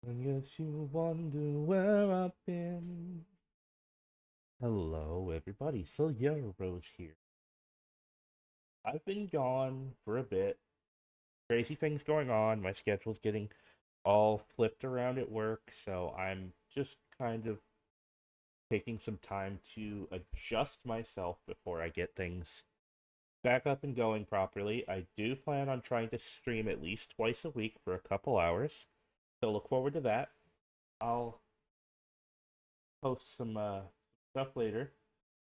I guess you wonder where I've been. Hello, everybody. So, yeah, Rose here. I've been gone for a bit. Crazy things going on. My schedule's getting all flipped around at work, so I'm just kind of taking some time to adjust myself before I get things back up and going properly. I do plan on trying to stream at least twice a week for a couple hours, so look forward to that. I'll post some stuff later.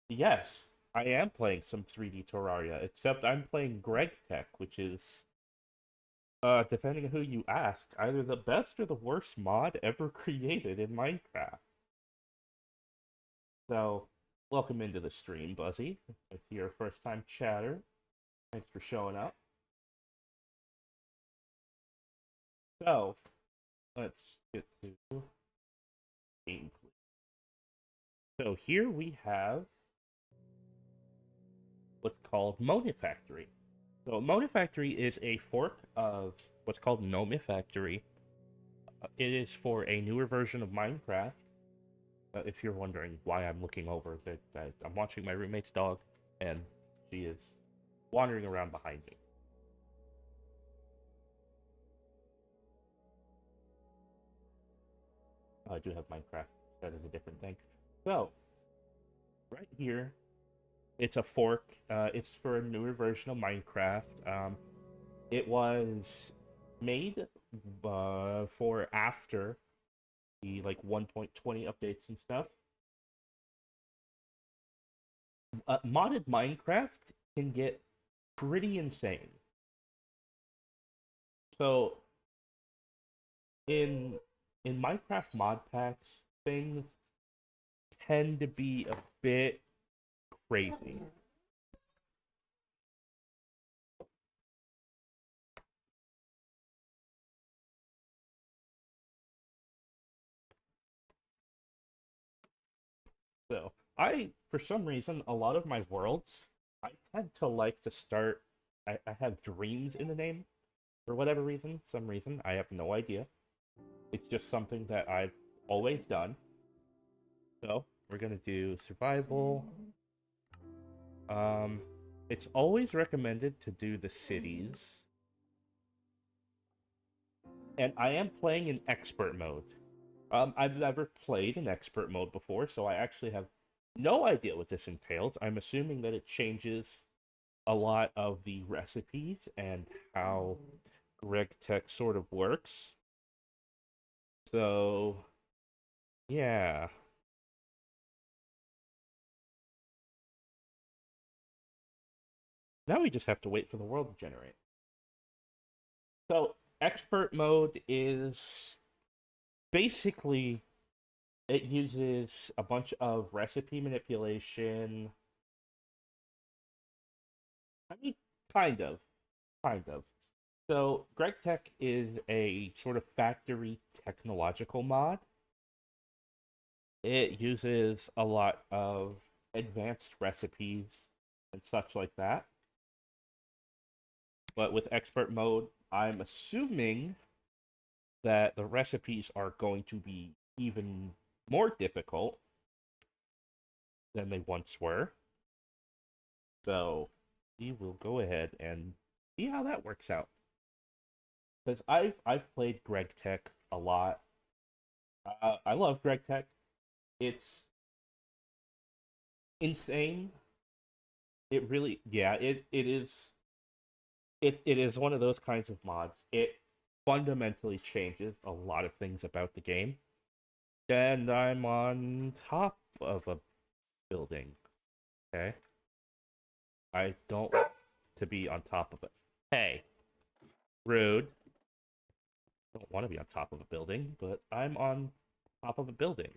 Yes, I am playing some 3D Terraria, except I'm playing GregTech, which is, depending on who you ask, either the best or the worst mod ever created in Minecraft. So, welcome into the stream, Buzzy. If you're a first time chatter, thanks for showing up. So, let's get to gameplay. So, here we have what's called Monifactory. So Monifactory is a fork of what's called Nomifactory. It is for a newer version of Minecraft. If you're wondering why I'm looking over, that I'm watching my roommate's dog, and she is wandering around behind me. I do have Minecraft. That is a different thing. So, right here, it's a fork. It's for a newer version of Minecraft. It was made for after the like 1.20 updates and stuff. Modded Minecraft can get pretty insane. So in Minecraft mod packs, things tend to be a bit crazy. So for some reason, a lot of my worlds, I tend to like to start. I have dreams in the name for whatever reason. Some reason I have no idea. It's just something that I've always done. So we're gonna do survival. Um, it's always recommended to do the cities, and I am playing in expert mode. I've never played in expert mode before, so I actually have no idea what this entails. I'm assuming that it changes a lot of the recipes and how GregTech sort of works. So, yeah. Now we just have to wait for the world to generate. So, expert mode is basically it uses a bunch of recipe manipulation. I mean, kind of. Kind of. So, GregTech is a sort of factory technological mod. It uses a lot of advanced recipes and such like that. But with expert mode, I'm assuming that the recipes are going to be even more difficult than they once were. So we will go ahead and see how that works out. Because I've played GregTech a lot. I love GregTech. It's insane. It really, yeah, it is. It is one of those kinds of mods. It fundamentally changes a lot of things about the game. And I'm on top of a building. Okay, I don't want to be on top of it. Hey, rude. Don't want to be on top of a building, but I'm on top of a building.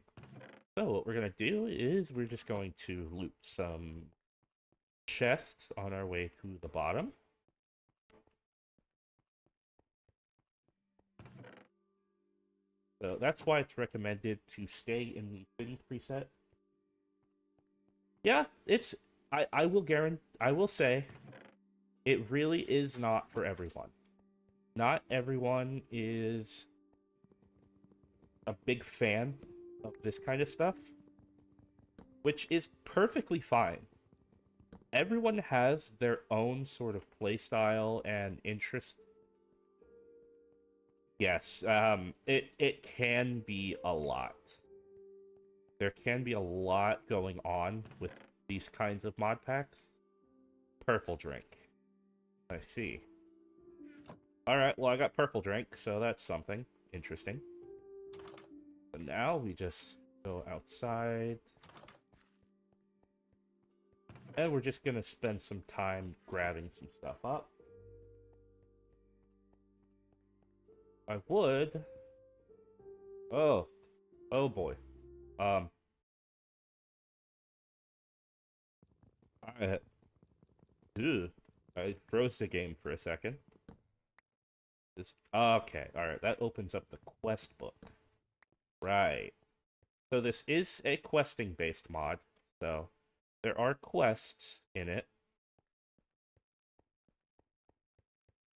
So what we're gonna do is we're just going to loot some chests on our way to the bottom. So that's why it's recommended to stay in the cities preset. Yeah, it's I will guarantee I will say it really is not for everyone. Not everyone is a big fan of this kind of stuff, which is perfectly fine. Everyone has their own sort of playstyle and interest. Yes, it can be a lot. There can be a lot going on with these kinds of mod packs. Purple drink. I see. Alright, well I got purple drink, so that's something interesting. So now we just go outside. And we're just gonna spend some time grabbing some stuff up. I would... Oh. Oh boy. I Ew. I froze the game for a second. Okay, alright, that opens up the quest book. Right. So this is a questing-based mod, so there are quests in it.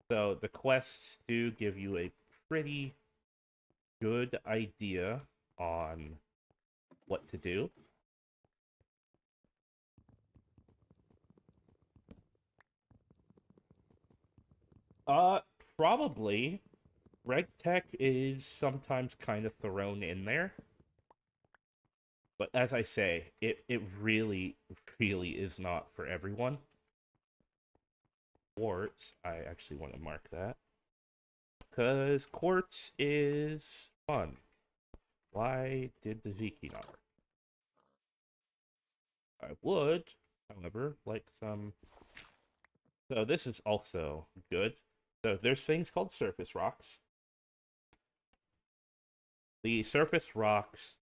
So the quests do give you a pretty good idea on what to do. Probably. GregTech is sometimes kind of thrown in there. But as I say, it really, really is not for everyone. Quartz, I actually want to mark that. Because quartz is fun. Why did the Z key not work? I would, however, like some... So this is also good. So there's things called surface rocks. The surface rocks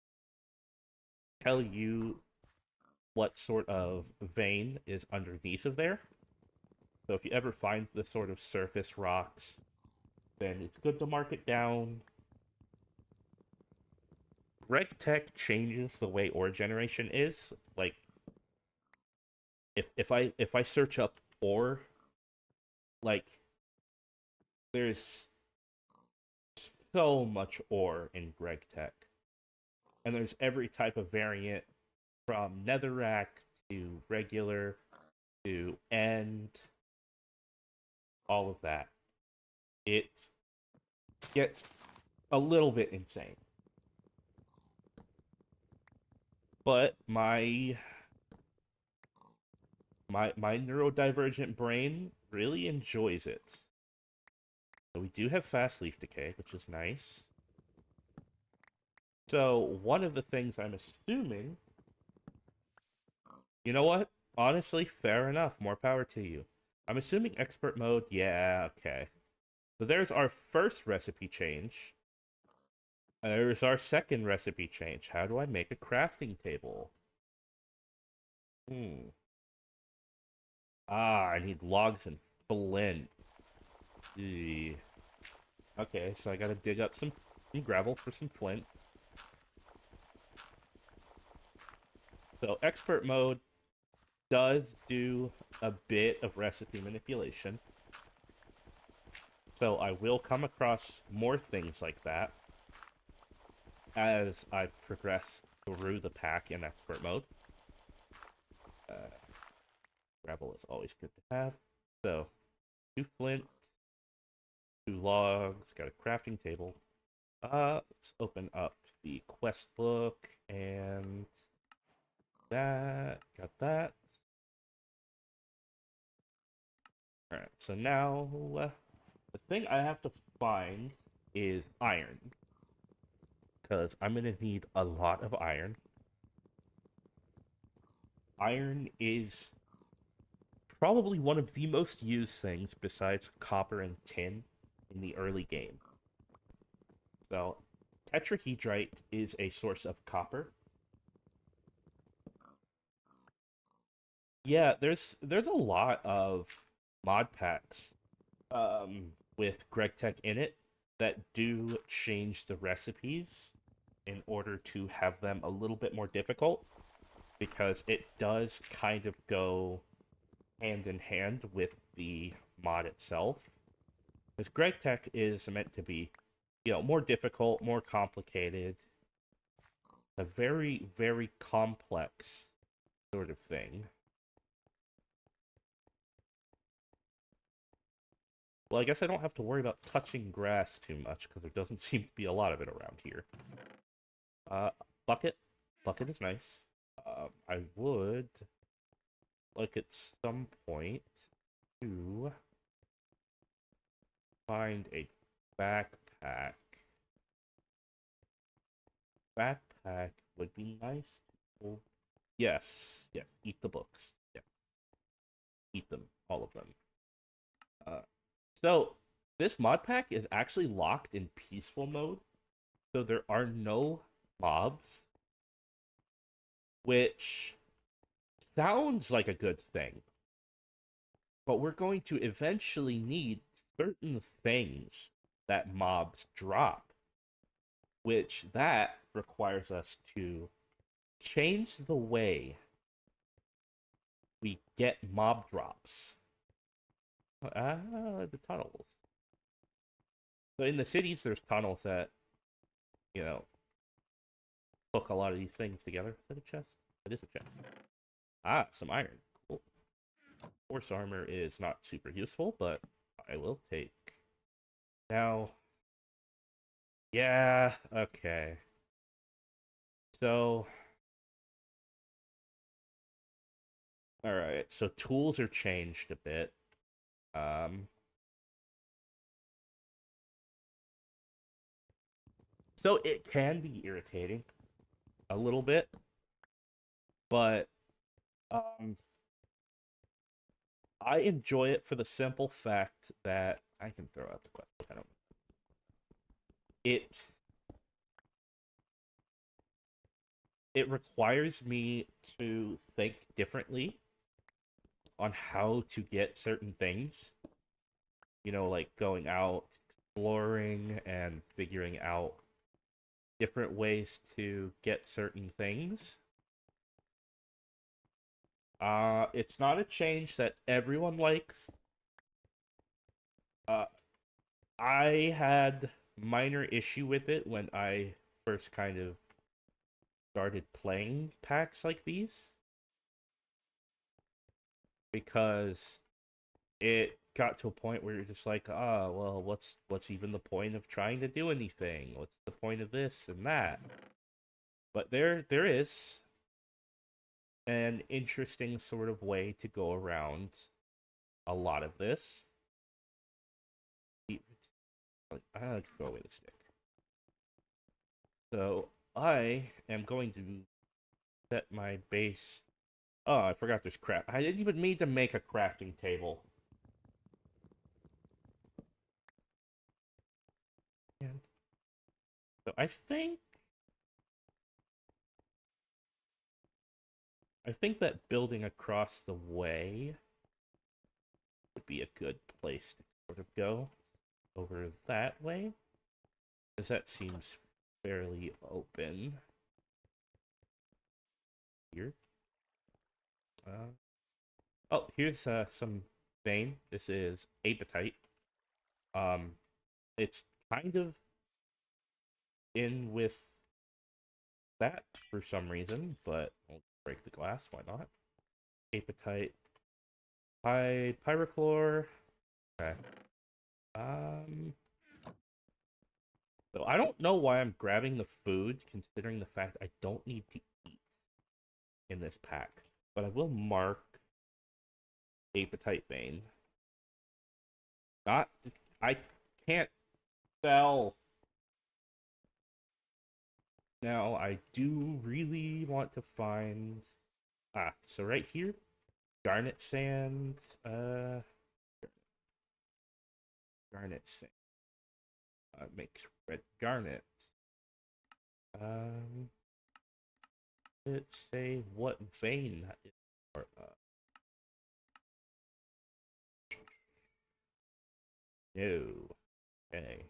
tell you what sort of vein is underneath of there. So if you ever find the sort of surface rocks, then it's good to mark it down. GregTech changes the way ore generation is. Like, if I search up ore, like, there's so much ore in GregTech. And there's every type of variant from netherrack to regular to end, all of that. It gets a little bit insane. But my neurodivergent brain really enjoys it. So we do have fast leaf decay, which is nice. So one of the things I'm assuming... You know what? Honestly, fair enough. More power to you. I'm assuming expert mode. Yeah, okay. So there's our first recipe change. And there's our second recipe change. How do I make a crafting table? I need logs and flint. Eee. Okay, so I gotta dig up some gravel for some flint. So expert mode does do a bit of recipe manipulation. So I will come across more things like that as I progress through the pack in expert mode. Gravel is always good to have. So, 2 flint, 2 logs, got a crafting table. Let's open up the quest book, and that, got that. Alright, so now, the thing I have to find is iron. Because I'm going to need a lot of iron. Iron is probably one of the most used things besides copper and tin in the early game. So, tetrahedrite is a source of copper. Yeah, there's a lot of mod packs with GregTech in it that do change the recipes in order to have them a little bit more difficult, because it does kind of go hand in hand with the mod itself. Because GregTech is meant to be more difficult, more complicated, a very, very complex sort of thing. Well, I guess I don't have to worry about touching grass too much, because there doesn't seem to be a lot of it around here. Uh, bucket. Bucket is nice. I would like at some point to find a backpack. Backpack would be nice. Yes, yes, eat the books. Yeah, eat them, all of them. Uh, so this mod pack is actually locked in peaceful mode, so there are no mobs, which sounds like a good thing. But we're going to eventually need certain things that mobs drop, which that requires us to change the way we get mob drops. The tunnels. So in the cities, there's tunnels that, you know, hook a lot of these things together. Is that a chest? It is a chest. Ah, some iron. Cool. Horse armor is not super useful, but I will take. Now, yeah, okay. So, alright, so tools are changed a bit. So it can be irritating a little bit, but um, I enjoy it for the simple fact that I can throw out the question. I don't. It it requires me to think differently on how to get certain things. Like going out, exploring, and figuring out different ways to get certain things. It's not a change that everyone likes. I had minor issue with it when I first kind of started playing packs like these, because it got to a point where you're just like, well, what's even the point of trying to do anything? What's the point of this and that? But there is an interesting sort of way to go around a lot of this. I like to go away the stick. So I am going to set my base. Oh, I forgot there's craft. I didn't even mean to make a crafting table. And so I think that building across the way would be a good place to sort of go over that way, because that seems fairly open here. Oh, here's some vein. This is apatite. Um, it's kind of in with that for some reason, but I'll break the glass. Why not? Apatite, pyrochlore. Okay. So I don't know why I'm grabbing the food, considering the fact I don't need to eat in this pack. But I will mark apatite vein. Not, I can't sell. Now I do really want to find. So right here, garnet sand. Garnet sand. Makes red garnet. Let's say what vein that is part of. No. Okay.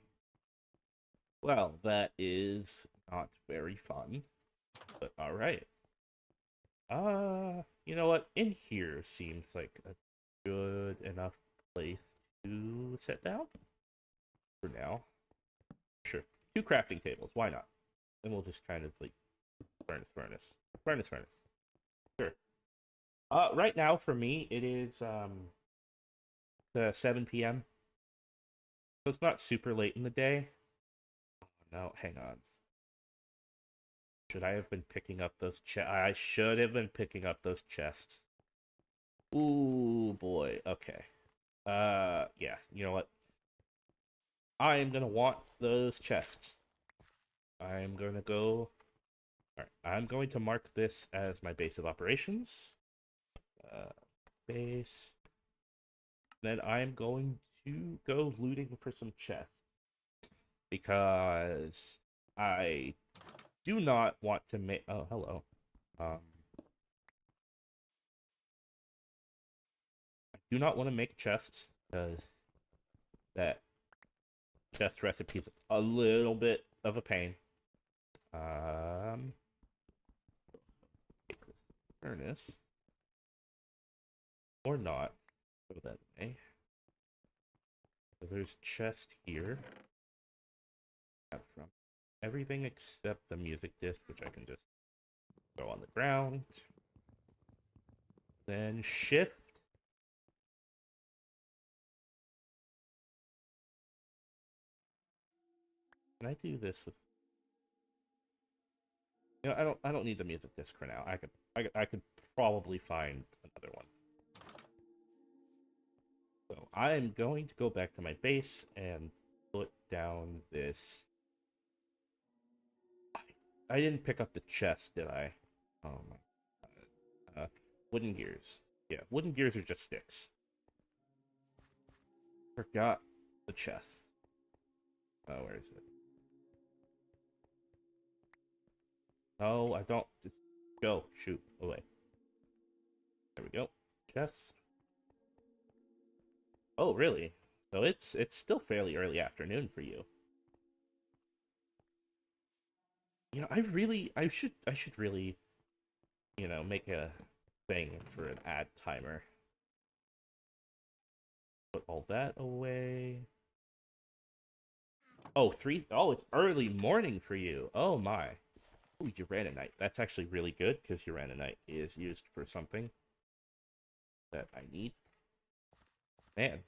Well, that is not very fun. But alright. You know what? In here seems like a good enough place to sit down. For now. Sure. 2 crafting tables. Why not? Then we'll just kind of like furnace. Sure. Right now for me it is 7 p.m. So it's not super late in the day. Oh, no, hang on. Should I have been picking up those chests? I should have been picking up those chests. Ooh, boy. Okay. Yeah. You know what? I am gonna want those chests. I'm gonna go. Alright, I'm going to mark this as my base of operations. Base. Then I'm going to go looting for some chests. Because I do not want to make... Oh, hello. I do not want to make chests, because that chest recipe is a little bit of a pain. Furnace. Or not. Go that way. So there's chest here. From everything except the music disc, which I can just throw on the ground. Then shift. Can I do this with... You know, I don't need the music disc for now. I could probably find another one. So I'm going to go back to my base and put down this... I didn't pick up the chest, did I? Oh my god. Wooden gears. Yeah, wooden gears are just sticks. Forgot the chest. Oh, where is it? No, I don't. Go. Shoot. Away. There we go. Chest. Oh, really? So it's still fairly early afternoon for you. You know, I should really, you know, make a thing for an ad timer. Put all that away. Oh, it's early morning for you. Oh my. Ooh, Uranite. That's actually really good, because Uranite is used for something that I need. Man.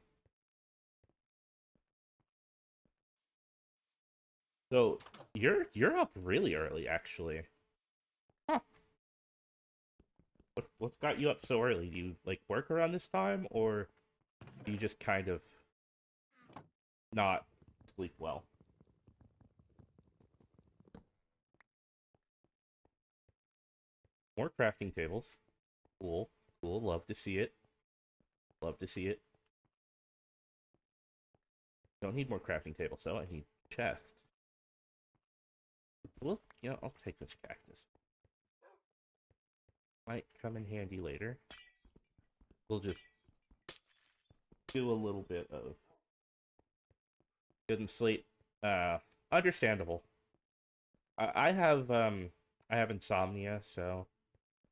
So you're up really early, actually. Huh. What's got you up so early? Do you like work around this time, or do you just kind of not sleep well? More crafting tables. Cool. Cool. Love to see it. Love to see it. Don't need more crafting tables, though. I need chests. Well, you know, I'll take this cactus. Might come in handy later. We'll just do a little bit of... Couldn't sleep. Understandable. I have insomnia, so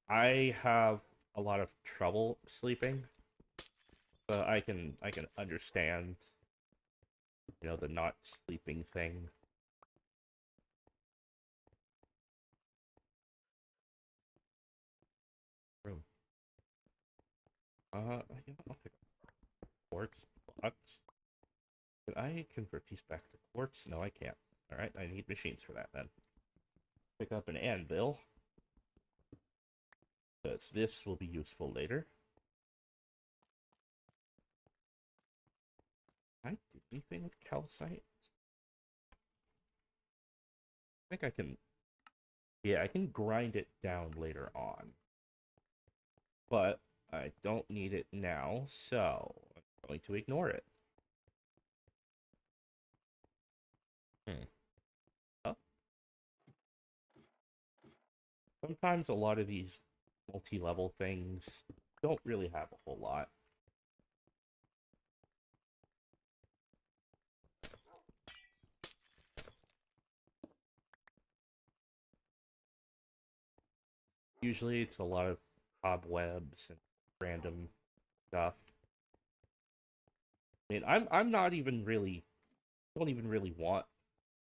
I have a lot of trouble sleeping. So I can understand, you know, the not sleeping thing. Room. I'll pick up quartz blocks. Can I convert these back to quartz? No, I can't. Alright, I need machines for that then. Pick up an anvil, because this will be useful later. Can I do anything with calcite? I think I can... Yeah, I can grind it down later on. But I don't need it now, so I'm going to ignore it. Oh. Sometimes a lot of these multi-level things don't really have a whole lot. Usually it's a lot of cobwebs and random stuff. I mean, I'm not even really... don't even really want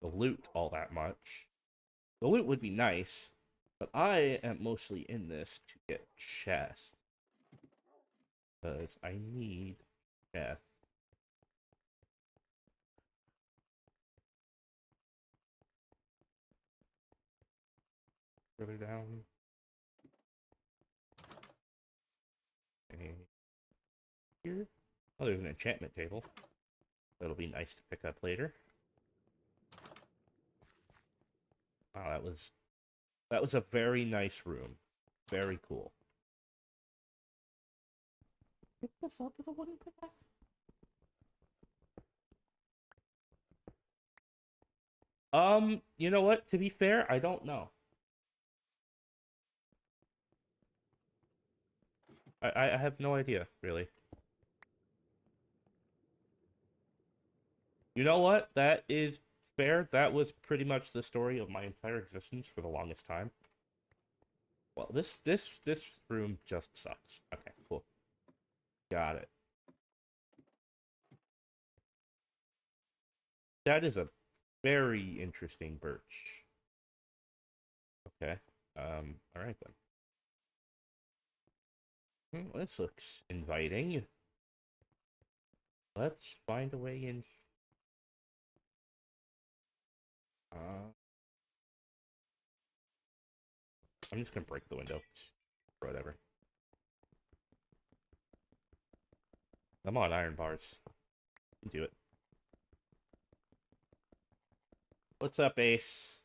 the loot all that much. The loot would be nice, but I am mostly in this to get chests. Because I need chests. Further down. And here. Oh, there's an enchantment table. That'll be nice to pick up later. Wow, that was a very nice room. Very cool. Pick this up with a wooden pickaxe. You know what? To be fair, I don't know. I have no idea, really. You know what? That is fair. That was pretty much the story of my entire existence for the longest time. Well, this room just sucks. Okay, cool. Got it. That is a very interesting birch. Okay. All right then. This looks inviting. Let's find a way in. I'm just gonna break the window. Whatever. I'm on iron bars. Do it. What's up, Ace?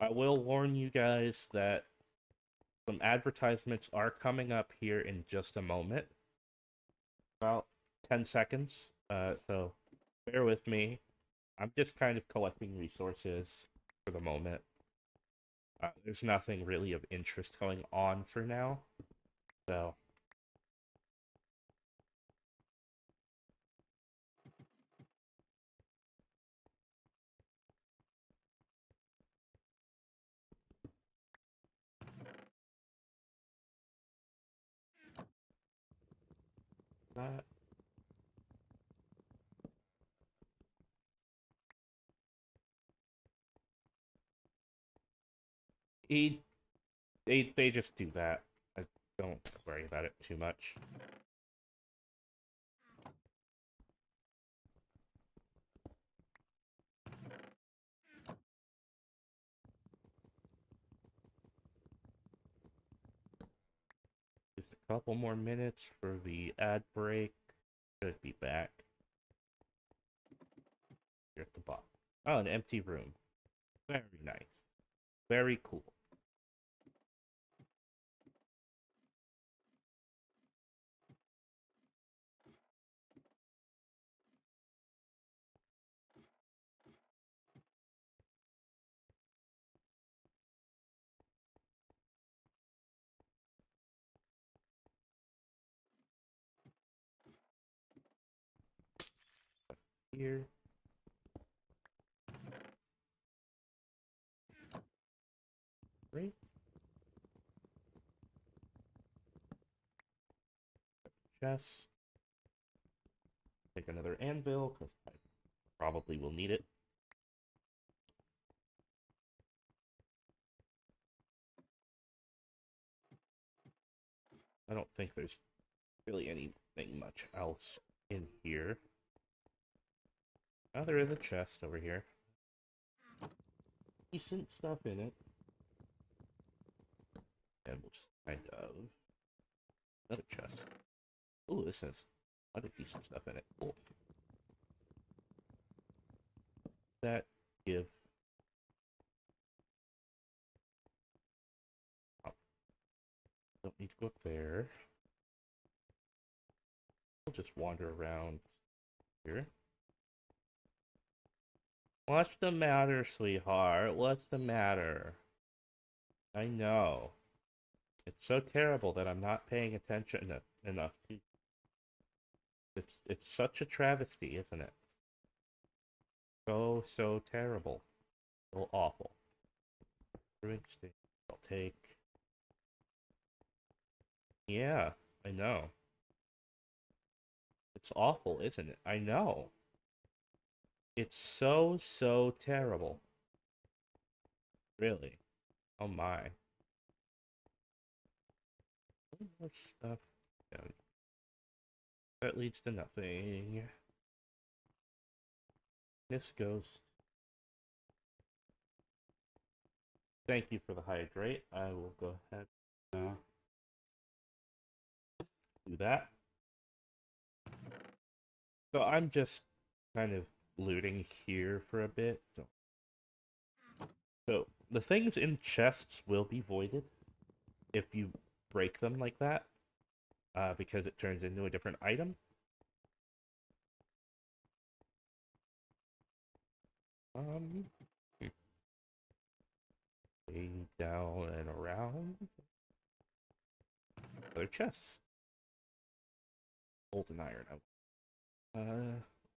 I will warn you guys that some advertisements are coming up here in just a moment. About 10 seconds. So bear with me. I'm just kind of collecting resources for the moment. There's nothing really of interest going on for now. So that he they just do that. I don't worry about it too much. Just a couple more minutes for the ad break. Should be back. Here at the bottom. Oh, an empty room. Very nice. Very cool. Here. Great. Chest. Take another anvil, because I probably will need it. I don't think there's really anything much else in here. Oh, there is a chest over here. Decent stuff in it. And we'll just kind of... Another chest. Ooh, this has a lot of decent stuff in it. Cool. That give... Oh. Don't need to go up there. We'll just wander around here. What's the matter, sweetheart? What's the matter? I know. It's so terrible that I'm not paying attention enough to... It's such a travesty, isn't it? So terrible. So awful. Brewing station. I'll take... Yeah, I know. It's awful, isn't it? I know. It's so terrible. Really. Oh my. More stuff. Yeah, that leads to nothing. This ghost. Thank you for the hydrate. I will go ahead and do that. So I'm just kind of looting here for a bit. So the things in chests will be voided if you break them like that, because it turns into a different item. Way down and around. Other chests. Gold and iron.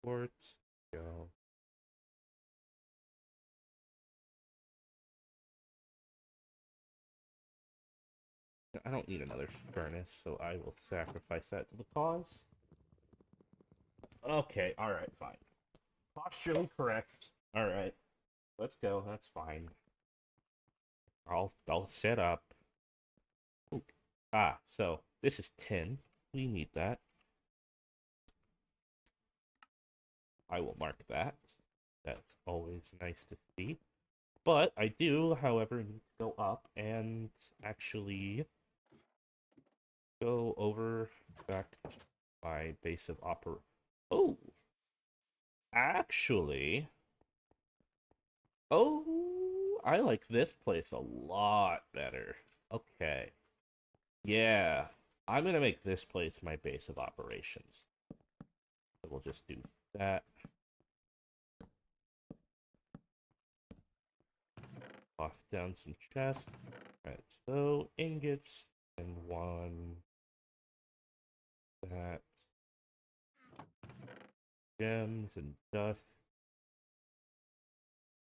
Quartz. Go. I don't need another furnace, so I will sacrifice that to the cause. Okay, alright, fine. Posturally correct. Alright, let's go, that's fine. I'll set up. Ooh. So this is tin. We need that. I will mark that. That's always nice to see. But I do, however, need to go up and actually go over back to my base of Oh! Actually... Oh, I like this place a lot better. Okay. Yeah, I'm gonna make this place my base of operations. So we'll just do that. Off down some chests. Alright, so ingots and one. That. Gems and dust.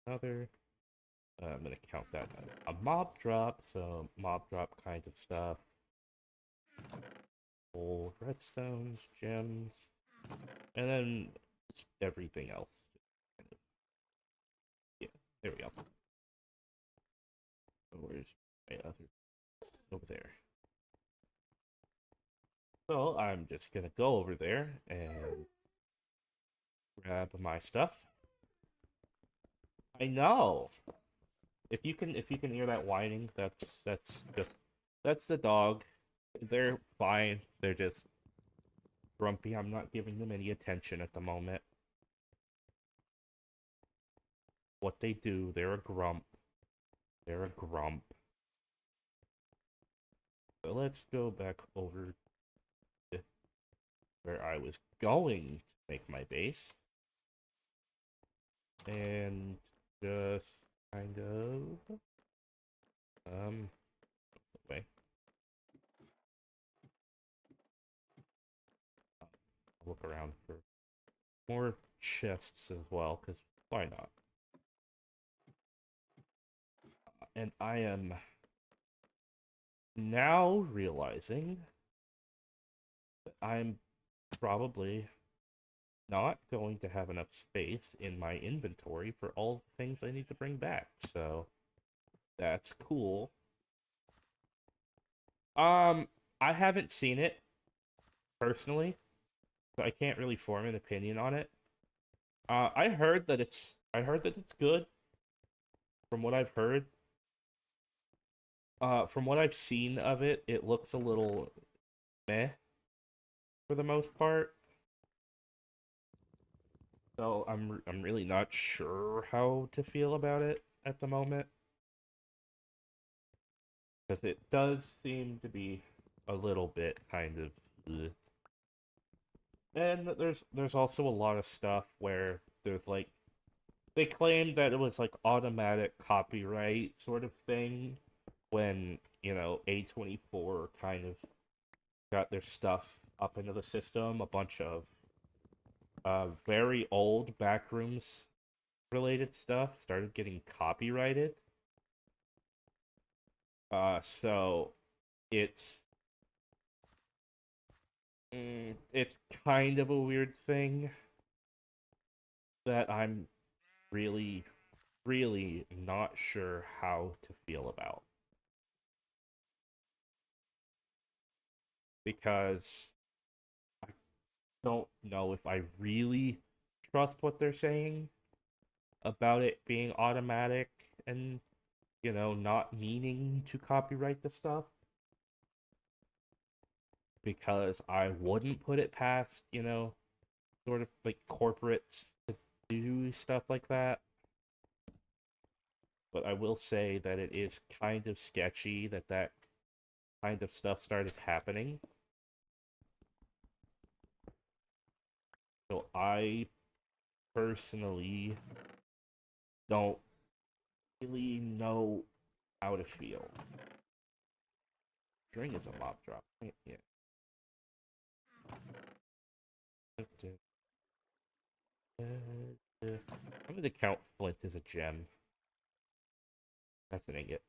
Another. I'm gonna count that as a mob drop, so mob drop kind of stuff. Gold, redstones, gems, and then everything else. Yeah, there we go. Where's my other? Over there. So I'm just gonna go over there and grab my stuff. I know. If you can hear that whining, that's the dog. They're fine. They're just grumpy. I'm not giving them any attention at the moment. What they do, they're a grump. They're a grump. So let's go back over to where I was going to make my base. And just kind of way. Look around for more chests as well, because why not? And I am now realizing that I'm probably not going to have enough space in my inventory for all the things I need to bring back, so that's cool. I haven't seen it personally, so I can't really form an opinion on it. I heard that it's good from what I've heard. From what I've seen of it, it looks a little meh for the most part. So I'm really not sure how to feel about it at the moment. Because it does seem to be a little bit kind of ugh. And there's also a lot of stuff where there's like they claimed that it was like automatic copyright sort of thing when, you know, A24 kind of got their stuff up into the system. A bunch of very old backrooms related stuff started getting copyrighted. So it's it's kind of a weird thing. that I'm really, really not sure how to feel about. Because I don't know if I really trust what they're saying about it being automatic and, not meaning to copyright the stuff. Because I wouldn't put it past, sort of like corporates to do stuff like that. But I will say that it is kind of sketchy that that kind of stuff started happening. So I personally don't really know how to feel. String is a mob drop. Yeah. I'm gonna count Flint as a gem. That's an ingot.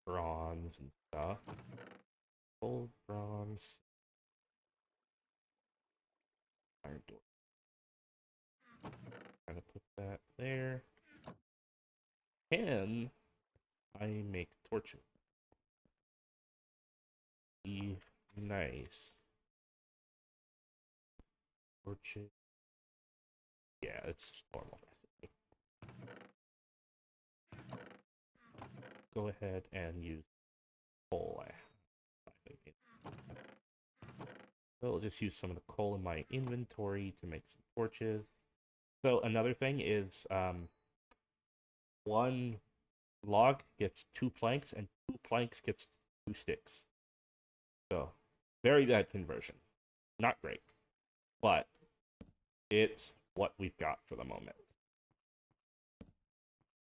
Bronze and stuff. Gold, bronze, iron door. Gonna put that there. Can I make torches? Be nice. Torches. Yeah, it's normal recipe. Go ahead and use coal. So I'll just use some of the coal in my inventory to make some torches. So another thing is, one log gets 2 planks, and 2 planks gets 2 sticks. So, very bad conversion. Not great. But, it's what we've got for the moment.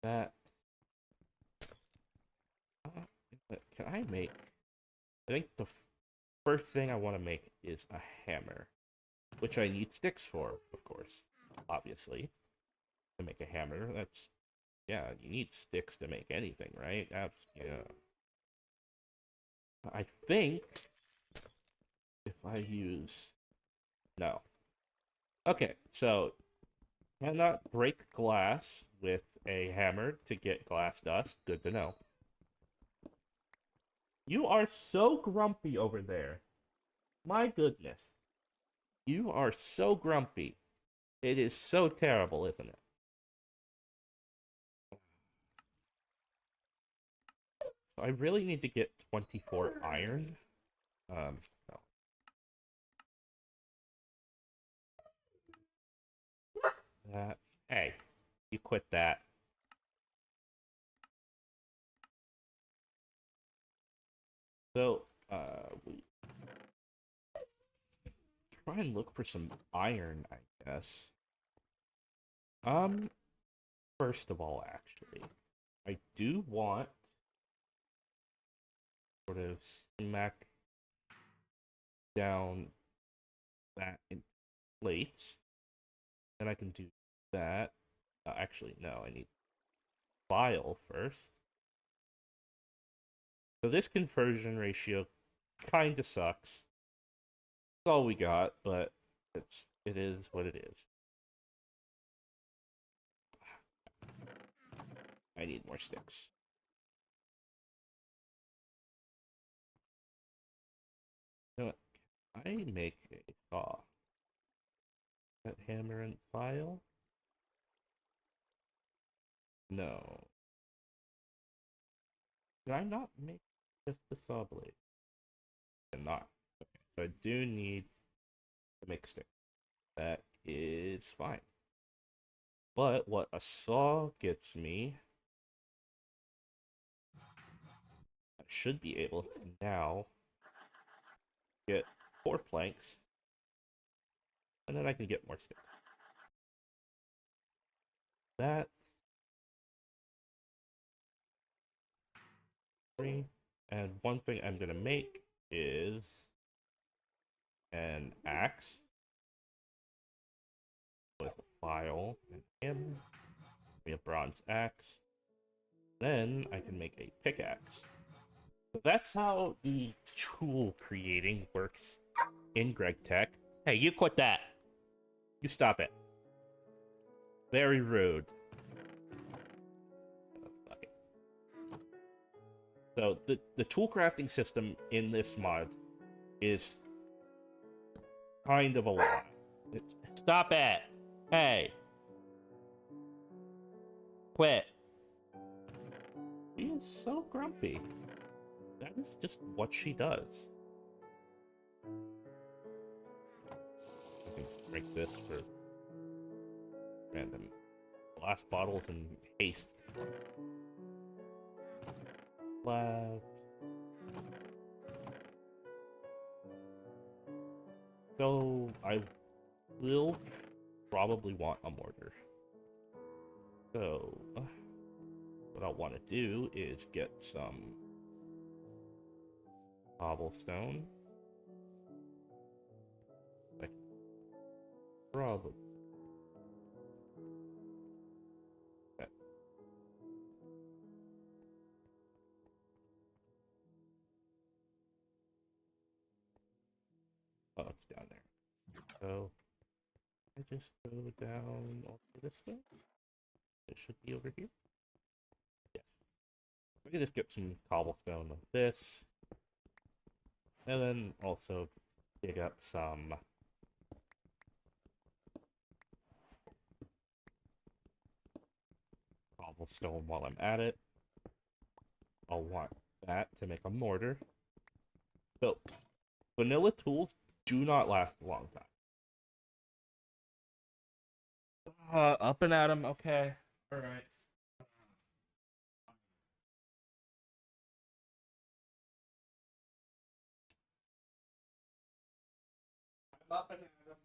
That... can I make... I think the first thing I want to make is a hammer. Which I need sticks for, of course. Obviously. To make a hammer, that's... Yeah, you need sticks to make anything, right? That's... Yeah. I think... if I use... No. Okay, so... cannot break glass with a hammer to get glass dust. Good to know. You are so grumpy over there. My goodness. You are so grumpy. It is so terrible, isn't it? I really need to get 24 iron. No. That. Hey, you quit that. So, we try and look for some iron, I guess. First of all, actually, I do want sort of smack down that in plates. Then I can do that. Actually, no, I need file first. So this conversion ratio kind of sucks. It's all we got, but it is what it is. I need more sticks. You know what? I make a saw. That hammer and file? No. Did I not make just the saw blade? I did not. Okay, so I do need to make sticks. That is fine. But what a saw gets me, I should be able to now get 4 planks, and then I can get more sticks. That. 3. And one thing I'm gonna make is an axe with a file and him. We have bronze axe. Then I can make a pickaxe. So that's how the tool creating works in GregTech. Hey, you quit that. You stop it. Very rude. So the tool crafting system in this mod is kind of a lot. Stop it! Hey! Quit! She is so grumpy. That is just what she does. I can drink this for random glass bottles and haste. Lab. So I will probably want a mortar. So what I want to do is get some cobblestone. Like, probably. Okay. Oh, it's down there. So I just go down all this stuff. It should be over here. Yes. We can just get some cobblestone of this. And then also dig up some cobblestone while I'm at it. I'll want that to make a mortar. So, vanilla tools do not last a long time. Up and at 'em, okay. Alright. I'm up and at 'em.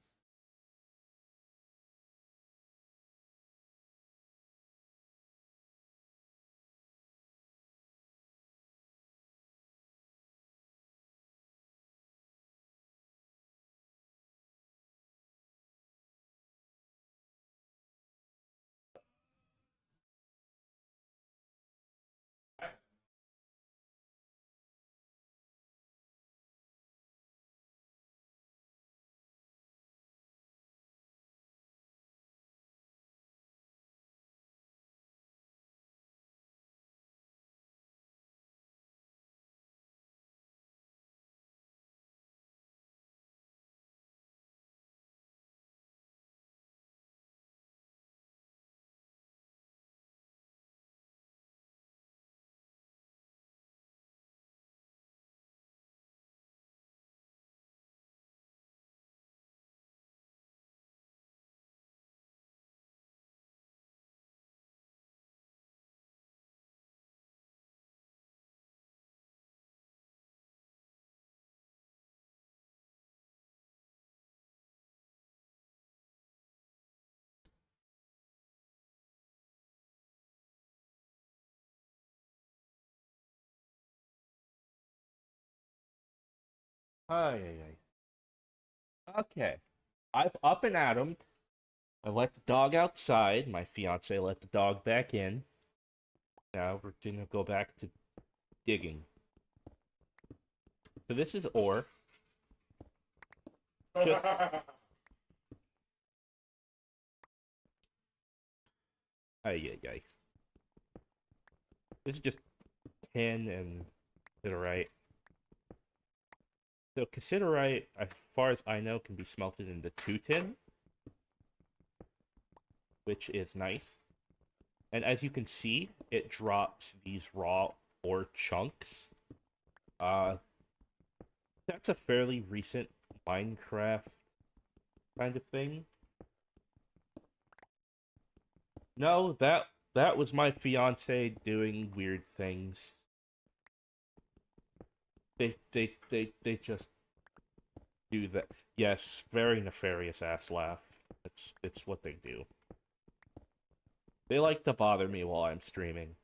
Ay. Okay. I've up and at 'em. I let the dog outside. My fiance let the dog back in. Now we're gonna go back to digging. So this is ore. Just... Ay. This is just tin and cassiterite. So cassiterite, as far as I know, can be smelted into 2 tin, which is nice. And as you can see, it drops these raw ore chunks. That's a fairly recent Minecraft kind of thing. No, that was my fiance doing weird things. They just do that. Yes, very nefarious ass laugh. It's what they do. They like to bother me while I'm streaming.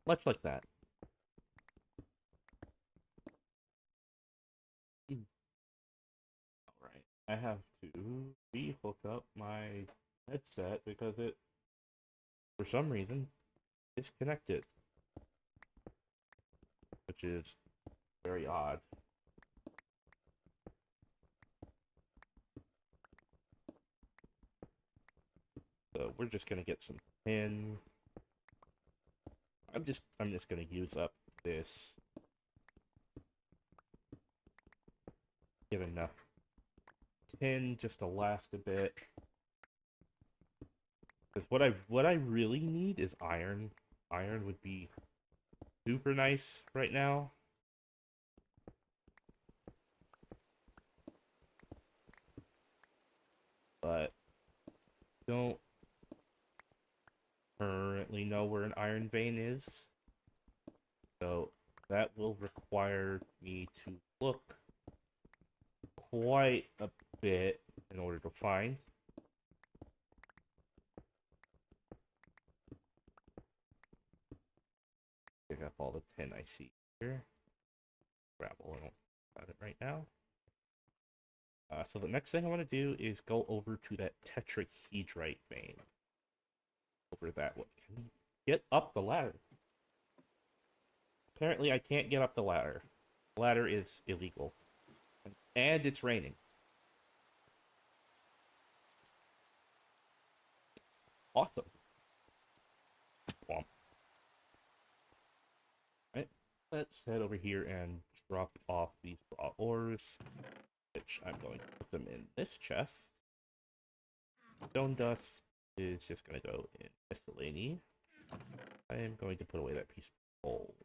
Much like that. Alright, I have to re-hook up my headset because it, for some reason, disconnected. Which is very odd. So we're just gonna get some tin. I'm just gonna use up this. Get enough tin just to last a bit. Because what I really need is iron. Iron would be super nice right now. But don't currently know where an iron vein is. So that will require me to look quite a bit in order to find. Pick up all the tin I see here. Gravel, I don't got it right now. So the next thing I want to do is go over to that tetrahedrite vein. Over that one. Can we get up the ladder? Apparently I can't get up the ladder. The ladder is illegal. And it's raining. Awesome. Womp. Right, let's head over here and drop off these raw ores, which I'm going to put them in this chest. Stone dust is just going to go in miscellany. I am going to put away that piece of coal.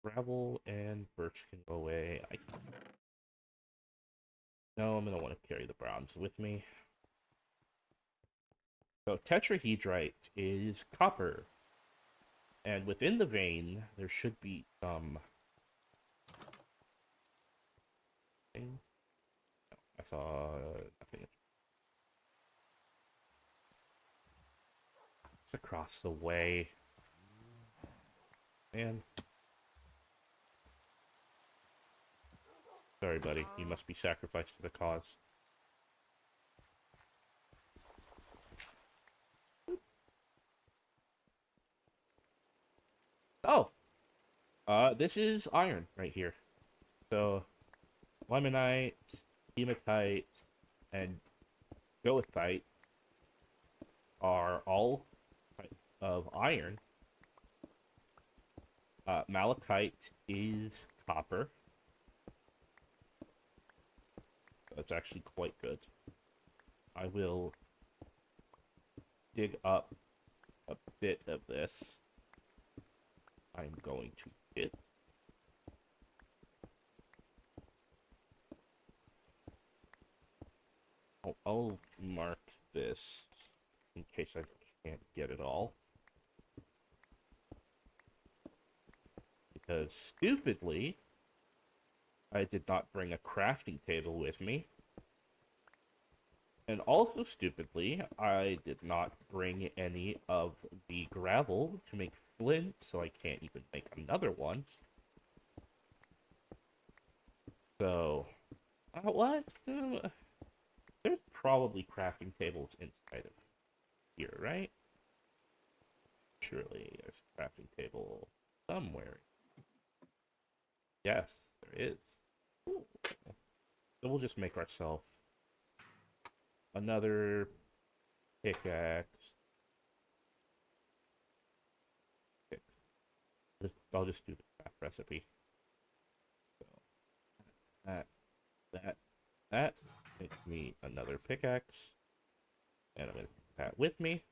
Gravel and birch can go away. No, I'm going to want to carry the bronze with me. So tetrahedrite is copper. And within the vein, there should be some... I saw nothing. It's across the way. Man. Sorry, buddy. You must be sacrificed to the cause. Oh! This is iron right here. So, limonite, hematite, and goethite are all types of iron. Malachite is copper. That's actually quite good. I will dig up a bit of this. I'm going to get... I'll mark this in case I can't get it all. Because stupidly, I did not bring a crafting table with me. And also stupidly, I did not bring any of the gravel to make flint, so I can't even make another one. So, what? There's probably crafting tables inside of here, right? Surely there's a crafting table somewhere. Yes, there is. Ooh. So we'll just make ourselves another pickaxe. I'll just do the craft recipe. So that makes me another pickaxe, and I'm gonna take that with me.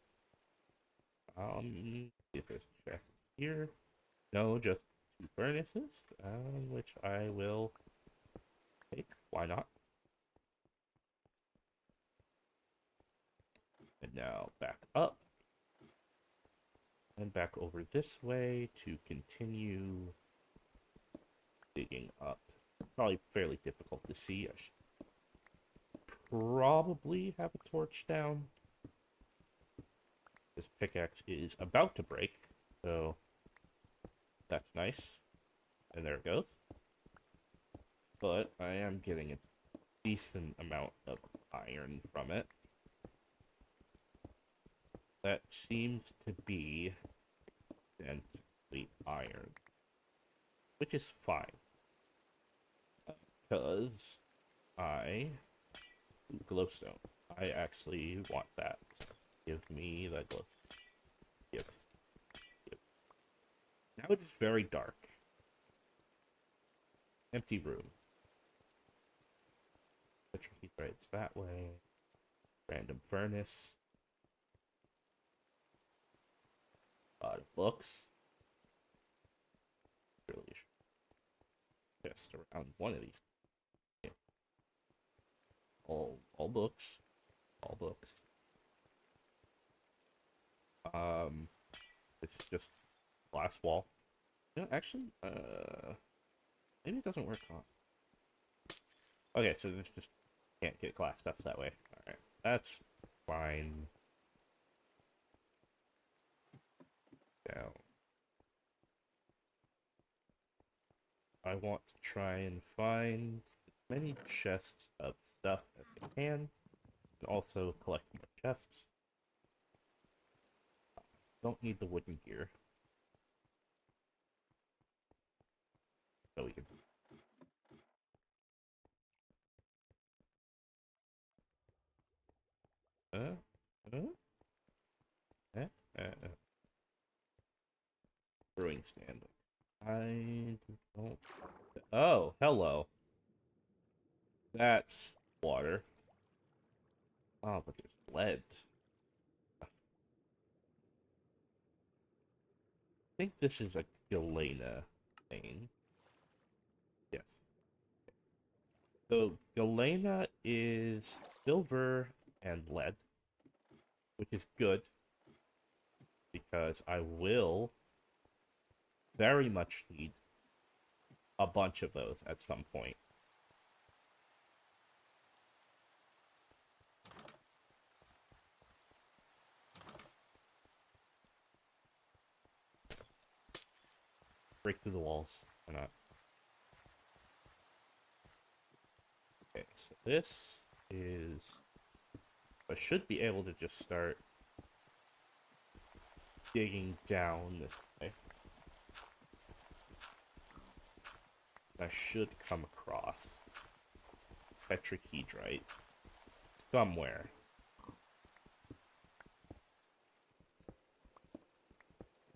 If there's a chest here, no, just 2 furnaces, which I will take. Why not? And now back up. And back over this way to continue digging up. Probably fairly difficult to see. I should probably have a torch down. This pickaxe is about to break, so that's nice. And there it goes. But I am getting a decent amount of iron from it. That seems to be densely iron, which is fine. Because glowstone. I actually want that. Give me the glove. Give. Now it is very dark. Empty room. Electricity threads that way. Random furnace. A lot of books. Really just around one of these. Yeah. All books. All books. It's just glass wall. No, actually, maybe it doesn't work on. Okay, so this just can't get glass stuff that way. Alright, that's fine. Down. I want to try and find as many chests of stuff as I can, and also collect more chests. Don't need the wooden gear. So we can. Uh, uh, uh, uh. Brewing stand. I don't. Oh, hello. That's water. Oh, but there's lead. I think this is a galena thing. Yes. So galena is silver and lead, which is good because I will very much need a bunch of those at some point. Break through the walls. Why not? Okay, so this is... I should be able to just start digging down this way. I should come across tetrahedrite somewhere.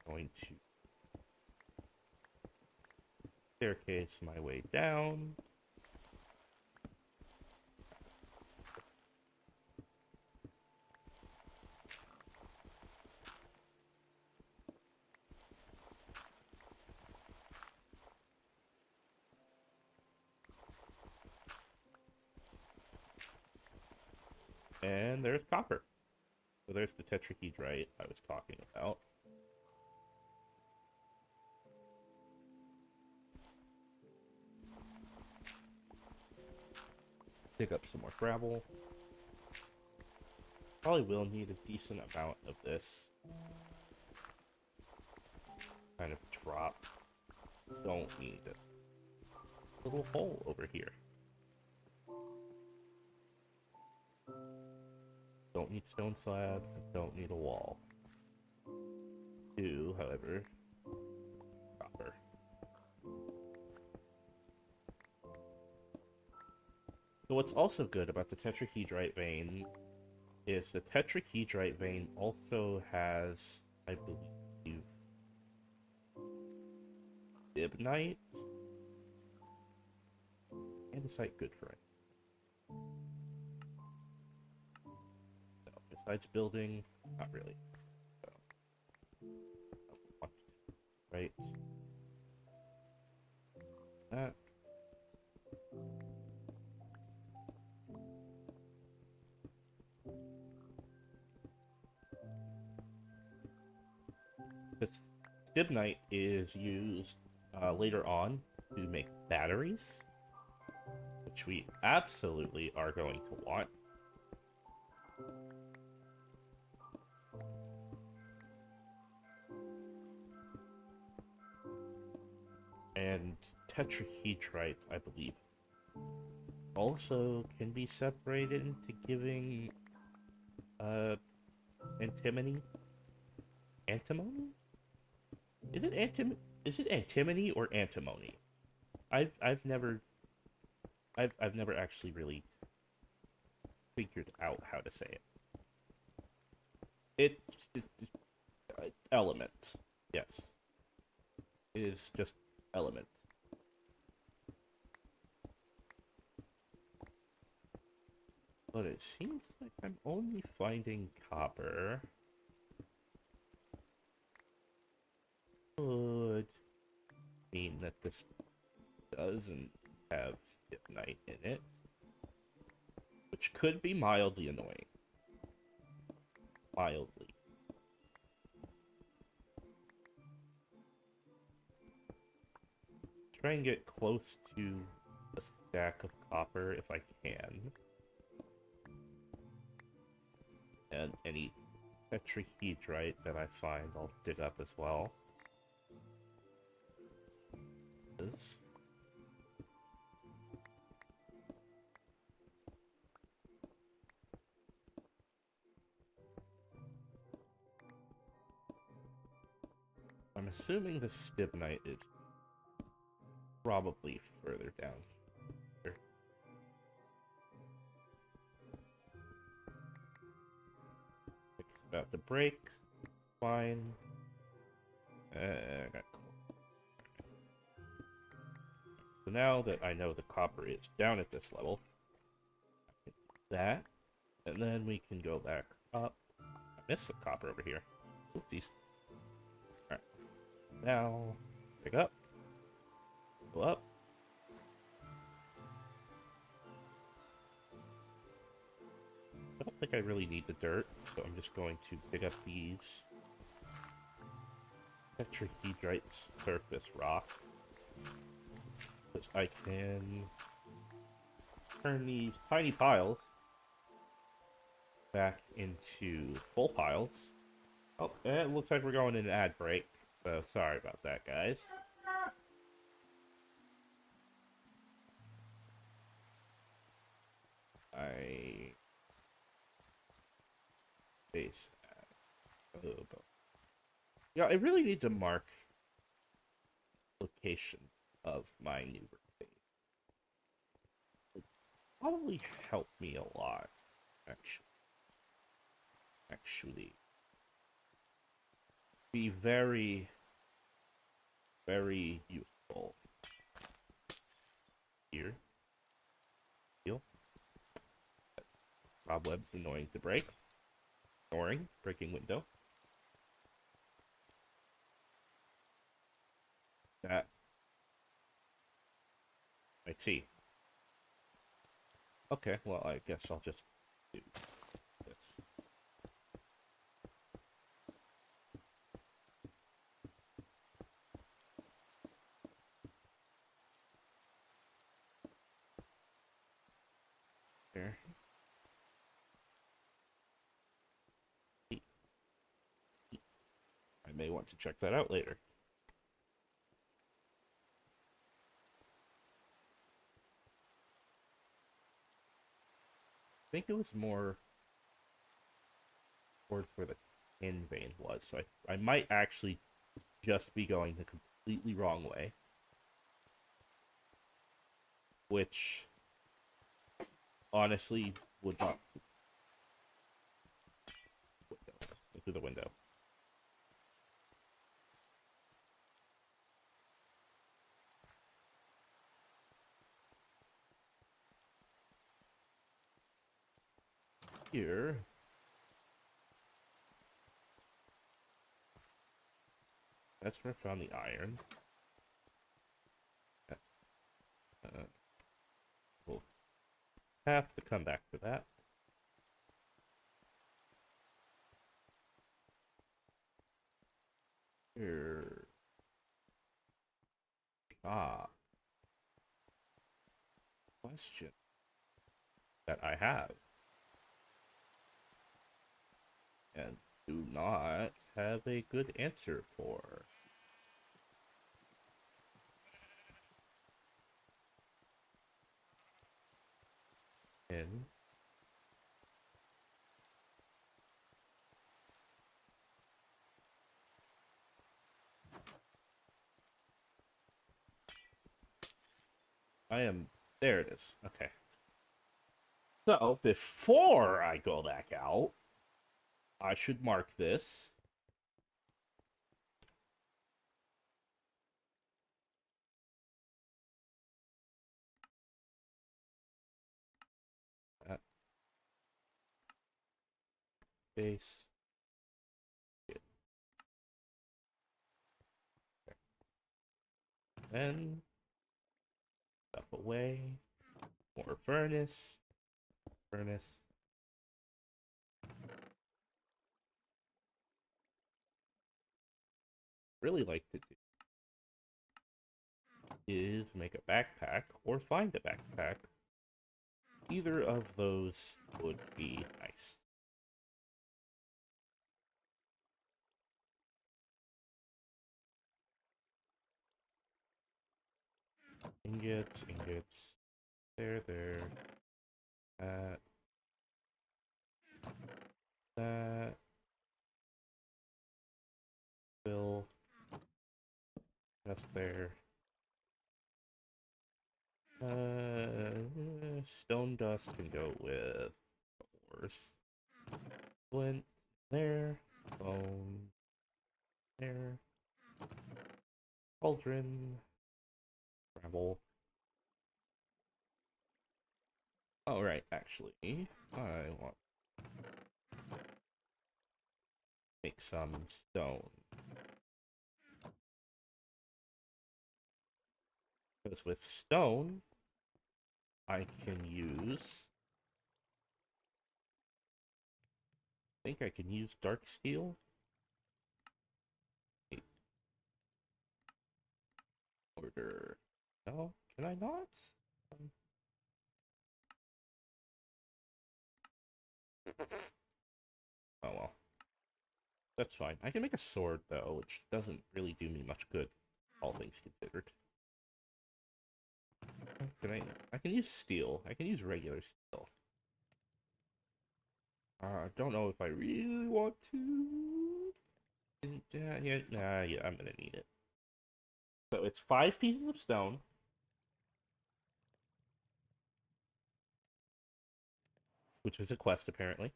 Going to staircase my way down. And there's copper. So there's the tetrahedrite I was talking about. Pick up some more gravel. Probably will need a decent amount of this. Kind of drop. Don't need it. Little hole over here. Don't need stone slabs. Don't need a wall. Do, however, copper. So what's also good about the tetrahedrite vein is the tetrahedrite vein also has, I believe, stibnite. Andesite good for it. So, besides building, not really. So, right. That. This stibnite is used later on to make batteries, which we absolutely are going to want. And tetrahedrite, I believe, also can be separated into giving antimony. Antimony? Is it antimony or antimony? I've never actually really figured out how to say it. It's element. Yes. It is just element. But it seems like I'm only finding copper. Could mean that this doesn't have stibnite in it, which could be mildly annoying. Mildly. Try and get close to a stack of copper if I can. And any tetrahedrite that I find, I'll dig up as well. This. I'm assuming the stibnite is probably further down here. It's about to break. Fine. I got close. So now that I know the copper is down at this level, I can do that, and then we can go back up. I missed some copper over here. Oopsies. Alright. Now, pick up. Go up. I don't think I really need the dirt, so I'm just going to pick up these tetrahedrite surface rock. Because I can turn these tiny piles back into full piles. Oh, and it looks like we're going in an ad break, so sorry about that, guys. Base. Yeah, I really need to mark location of my new base. It probably help me a lot, actually. Be very, very useful. Here. Heal. Cobwebs annoying to break. Ignoring. Breaking window. That. I see. Okay, well, I guess I'll just do this. There. I may want to check that out later. I think it was more towards where the tin vein was, so I might actually just be going the completely wrong way. Which, honestly, would not... Through the window. Here. That's where I found the iron. We'll have to come back to that. Here. Question that I have. And do not have a good answer for. And I am... There it is. Okay. So, before I go back out, I should mark this. That base. Then, stuff away. More furnace. Furnace. Really like to do is make a backpack or find a backpack. Either of those would be nice. Ingots, ingots. There. That. That. Fill. Just there. Stone dust can go with ores. Flint there. Bone there. Cauldron. Gravel. Oh, right, actually, I want to make some stone. Because with stone, I can use... I think I can use dark steel. Order. No, can I not? Oh well. That's fine. I can make a sword, though, which doesn't really do me much good, all things considered. Can I can use steel. I can use regular steel. I don't know if I really want to. Yeah, I'm gonna need it. So it's 5 pieces of stone. Which is a quest, apparently.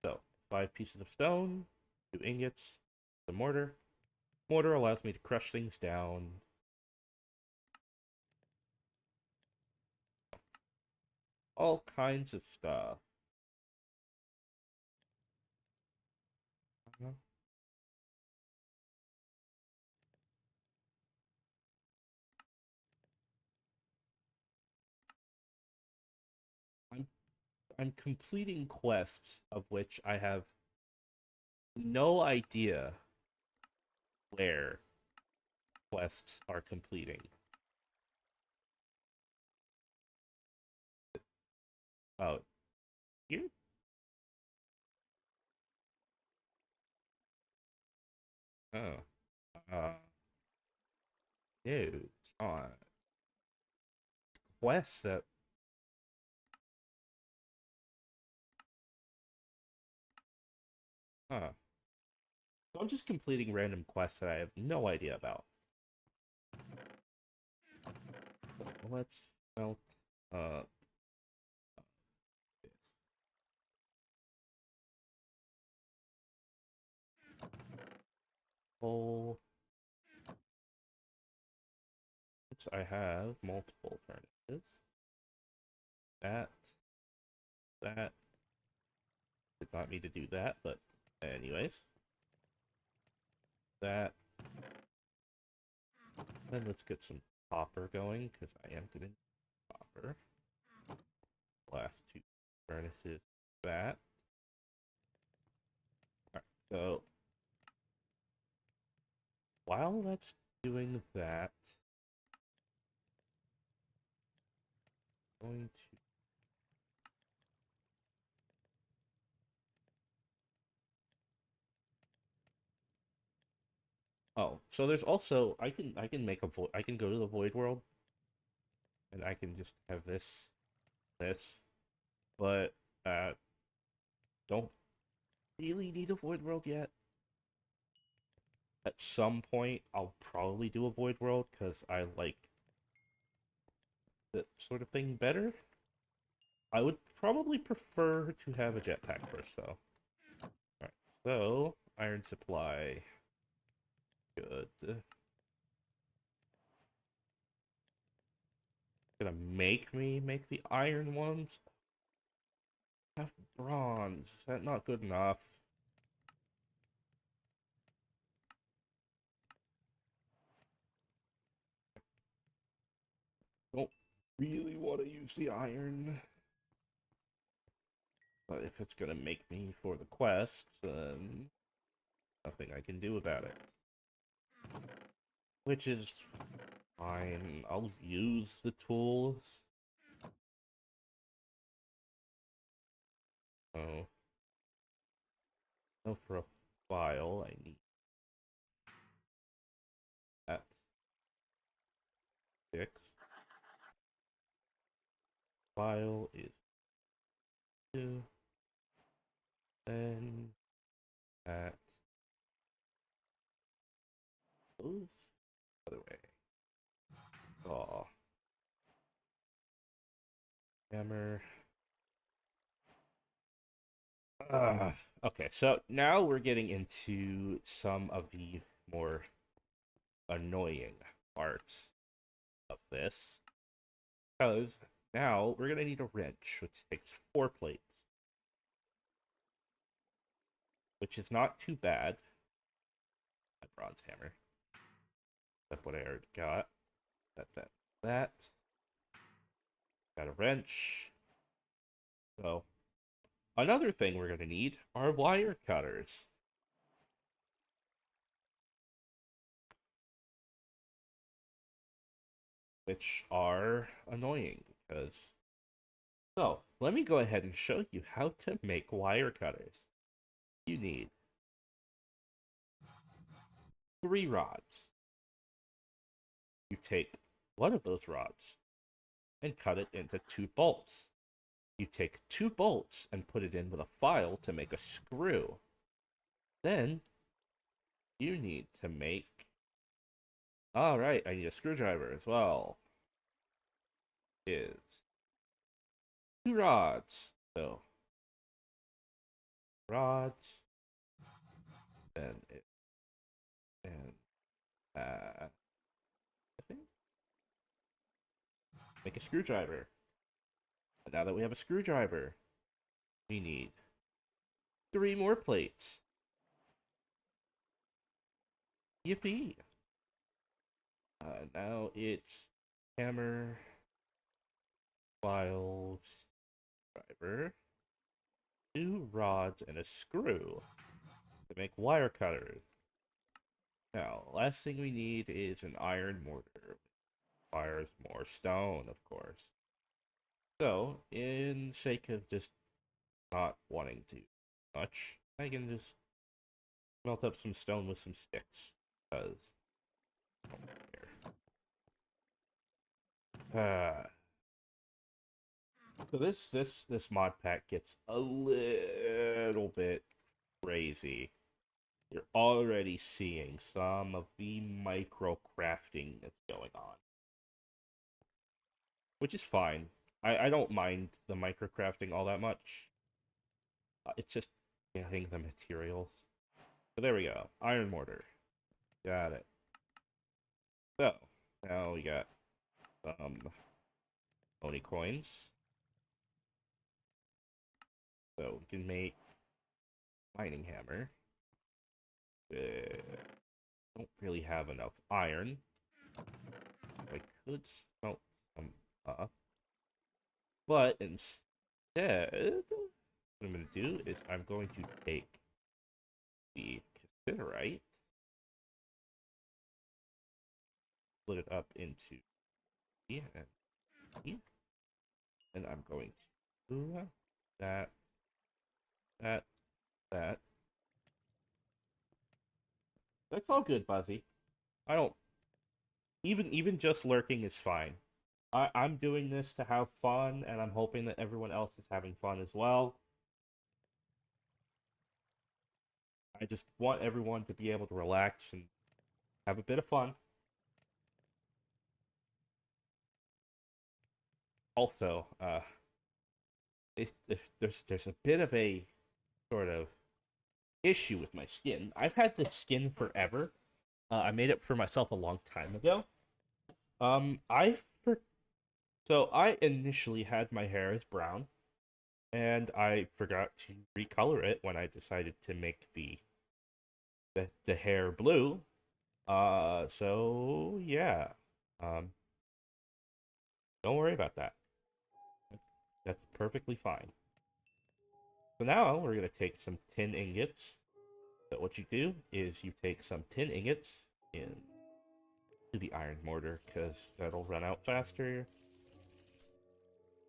So, 5 pieces of stone, 2 ingots, the mortar. Mortar allows me to crush things down. All kinds of stuff. I'm I'm completing quests of which I have no idea where quests are completing. Oh, here? Oh. Uh, no, it's not. Quests that... Huh. So I'm just completing random quests that I have no idea about. Let's melt this. Coal. I have multiple furnaces. That. Did not need to do that, but anyways. That. Then let's get some copper going, because I am getting copper. Last 2 furnaces. That. Alright, so while that's doing that, I'm going to... Oh, so there's also... I can make a void... I can go to the void world, and I can just have this, but don't really need a void world yet. At some point, I'll probably do a void world, because I like that sort of thing better. I would probably prefer to have a jetpack first, though. Alright, so, iron supply. Good. Gonna make me make the iron ones? I have bronze. Is that not good enough? Don't really want to use the iron. But if it's gonna make me for the quest, then nothing I can do about it. Which is fine. I'll use the tools. Oh. So for a file, I need that 6. File is 2. Then that goes the other way. Saw. Hammer. Okay, so now we're getting into some of the more annoying parts of this. Because now we're gonna need a wrench, which takes 4 plates. Which is not too bad. A bronze hammer. That's what I already got. That. Got a wrench. So, another thing we're gonna need are wire cutters. Which are annoying because... So, let me go ahead and show you how to make wire cutters. You need 3 rods. You take one of those rods and cut it into 2 bolts. You take 2 bolts and put it in with a file to make a screw. Then, you need to make... Alright, I need a screwdriver as well. Is 2 rods. So, rods. Then it... And, I think... Make a screwdriver. And now that we have a screwdriver, we need 3 more plates. Yippee! Now it's hammer, files, driver, 2 rods, and a screw to make wire cutters. Now, last thing we need is an iron mortar. Requires more stone, of course. So, in sake of just not wanting to much, I can just melt up some stone with some sticks. Because I don't care. So this mod pack gets a little bit crazy. You're already seeing some of the micro crafting that's going on, which is fine. I don't mind the micro crafting all that much. It's just getting the materials. So there we go. Iron mortar. Got it. So now we got some Oni coins. So we can make mining hammer. Don't really have enough iron. I could smelt some up. But instead, what I'm going to do is I'm going to take the cassiterite, split it up into E and E, and I'm going to do that, that. That's all good, Buzzy. I don't... Even just lurking is fine. I'm doing this to have fun, and I'm hoping that everyone else is having fun as well. I just want everyone to be able to relax and have a bit of fun. Also, there's a bit of a sort of issue with my skin. I've had this skin forever. I made it for myself a long time ago. I for so I initially had my hair as brown, and I forgot to recolor it when I decided to make the hair blue. So yeah. Um, don't worry about that. That's perfectly fine. So now we're gonna take some tin ingots. So what you do is you take some tin ingots in to the iron mortar because that'll run out faster.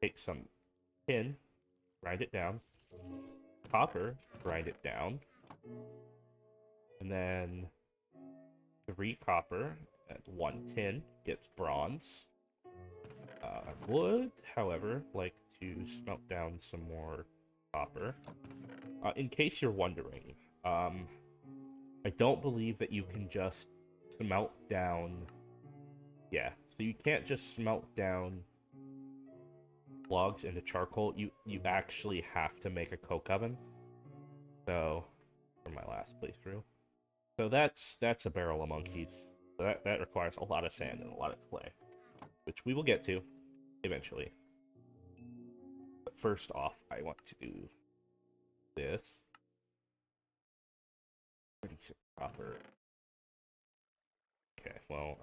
Take some tin, grind it down. Copper, grind it down. And then 3 copper and 1 tin gets bronze. I would, however, like to smelt down some more copper. In case you're wondering, I don't believe that you can just smelt down. Yeah, so you can't just smelt down logs into charcoal. You actually have to make a coke oven. So, for my last playthrough. So that's a barrel of monkeys. So that requires a lot of sand and a lot of clay, which we will get to eventually. But first off, I want to do this. 36 copper. Okay, well,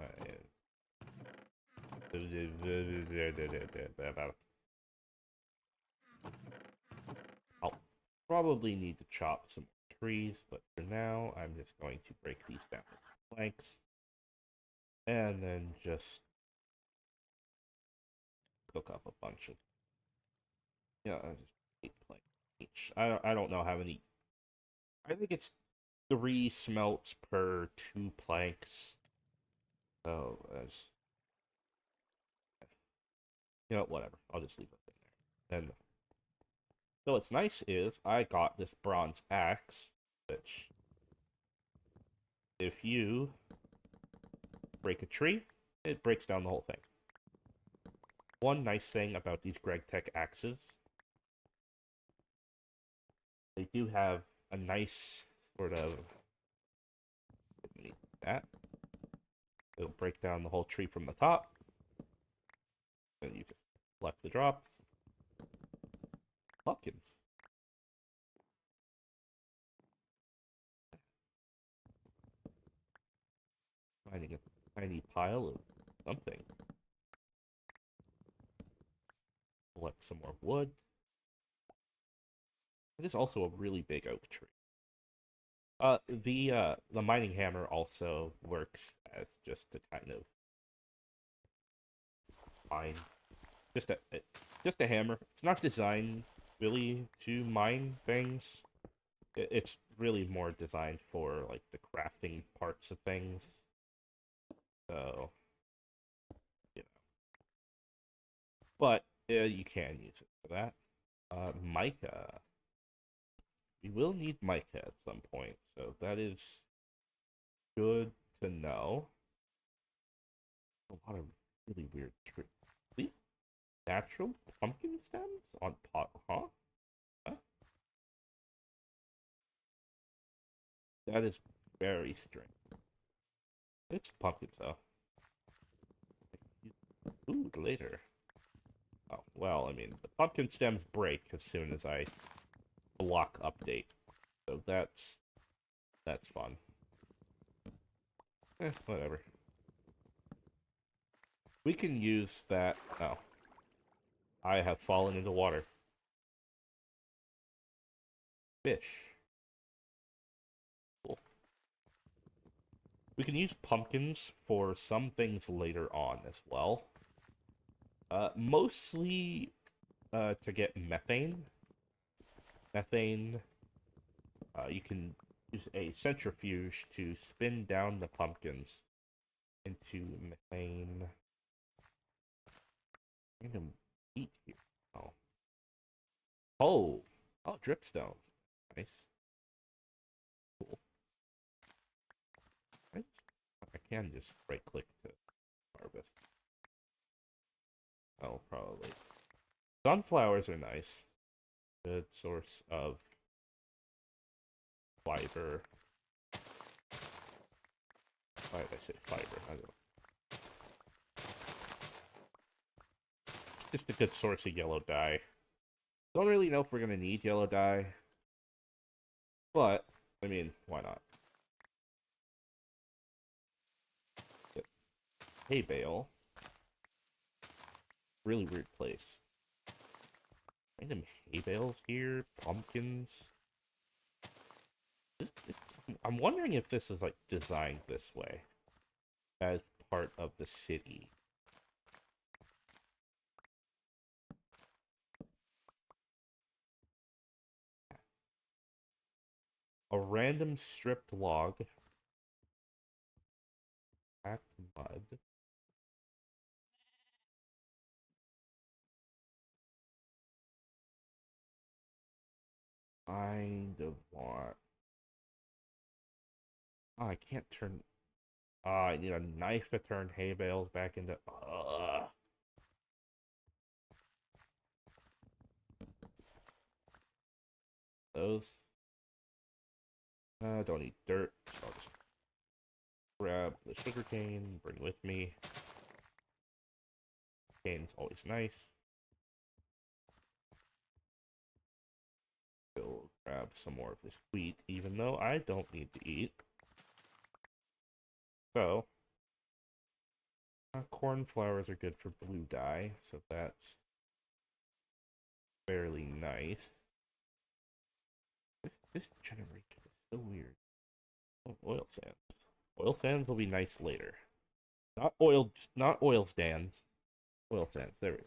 I'll probably need to chop some trees, but for now, I'm just going to break these down into planks, and then just cook up a bunch of, just 8 planks each. I don't know how many. I think it's 3 smelts per 2 planks. So as whatever. I'll just leave it in there. And so what's nice is I got this bronze axe, which if you break a tree, it breaks down the whole thing. One nice thing about these GregTech axes, they do have a nice sort of that. It'll break down the whole tree from the top. And you just select the drop. Pumpkins. Finding a tiny pile of something. Collect some more wood. It is also a really big oak tree. The mining hammer also works as just a kind of mine, just a hammer. It's not designed really to mine things. It's really more designed for like the crafting parts of things. So, you know, but you can use it for that. Mica. We will need mica at some point, so that is good to know. A lot of really weird trees. These natural pumpkin stems on pot, huh? Huh? That is very strange. It's pumpkins though. Food later. Oh, well, I mean, the pumpkin stems break as soon as I block update. So that's fun. Whatever. We can use that. Oh. I have fallen into water. Fish. Cool. We can use pumpkins for some things later on as well. Mostly to get methane. Methane, you can use a centrifuge to spin down the pumpkins into methane. Random heat here. Oh. Oh! Oh, dripstone. Nice. Cool. I can just right click to harvest. Oh, probably. Sunflowers are nice. good source of fiber. Why did I say fiber? I don't know. Just a good source of yellow dye. Don't really know if we're gonna need yellow dye, but I mean, why not? Hay bale. Really weird place. Random hay bales here, pumpkins. I'm wondering if this is like designed this way as part of the city. A random stripped log. Packed mud. Kind of want. Oh, I can't turn. I need a knife to turn hay bales back into. Those. Don't need dirt, so I'll just grab the sugar cane, bring it with me. Cane's always nice. Go grab some more of this wheat, even though I don't need to eat. So, corn flowers are good for blue dye, so that's fairly nice. This generator is so weird. Oh, oil sands. Oil sands will be nice later. Not oil stands. Oil sands. There we go.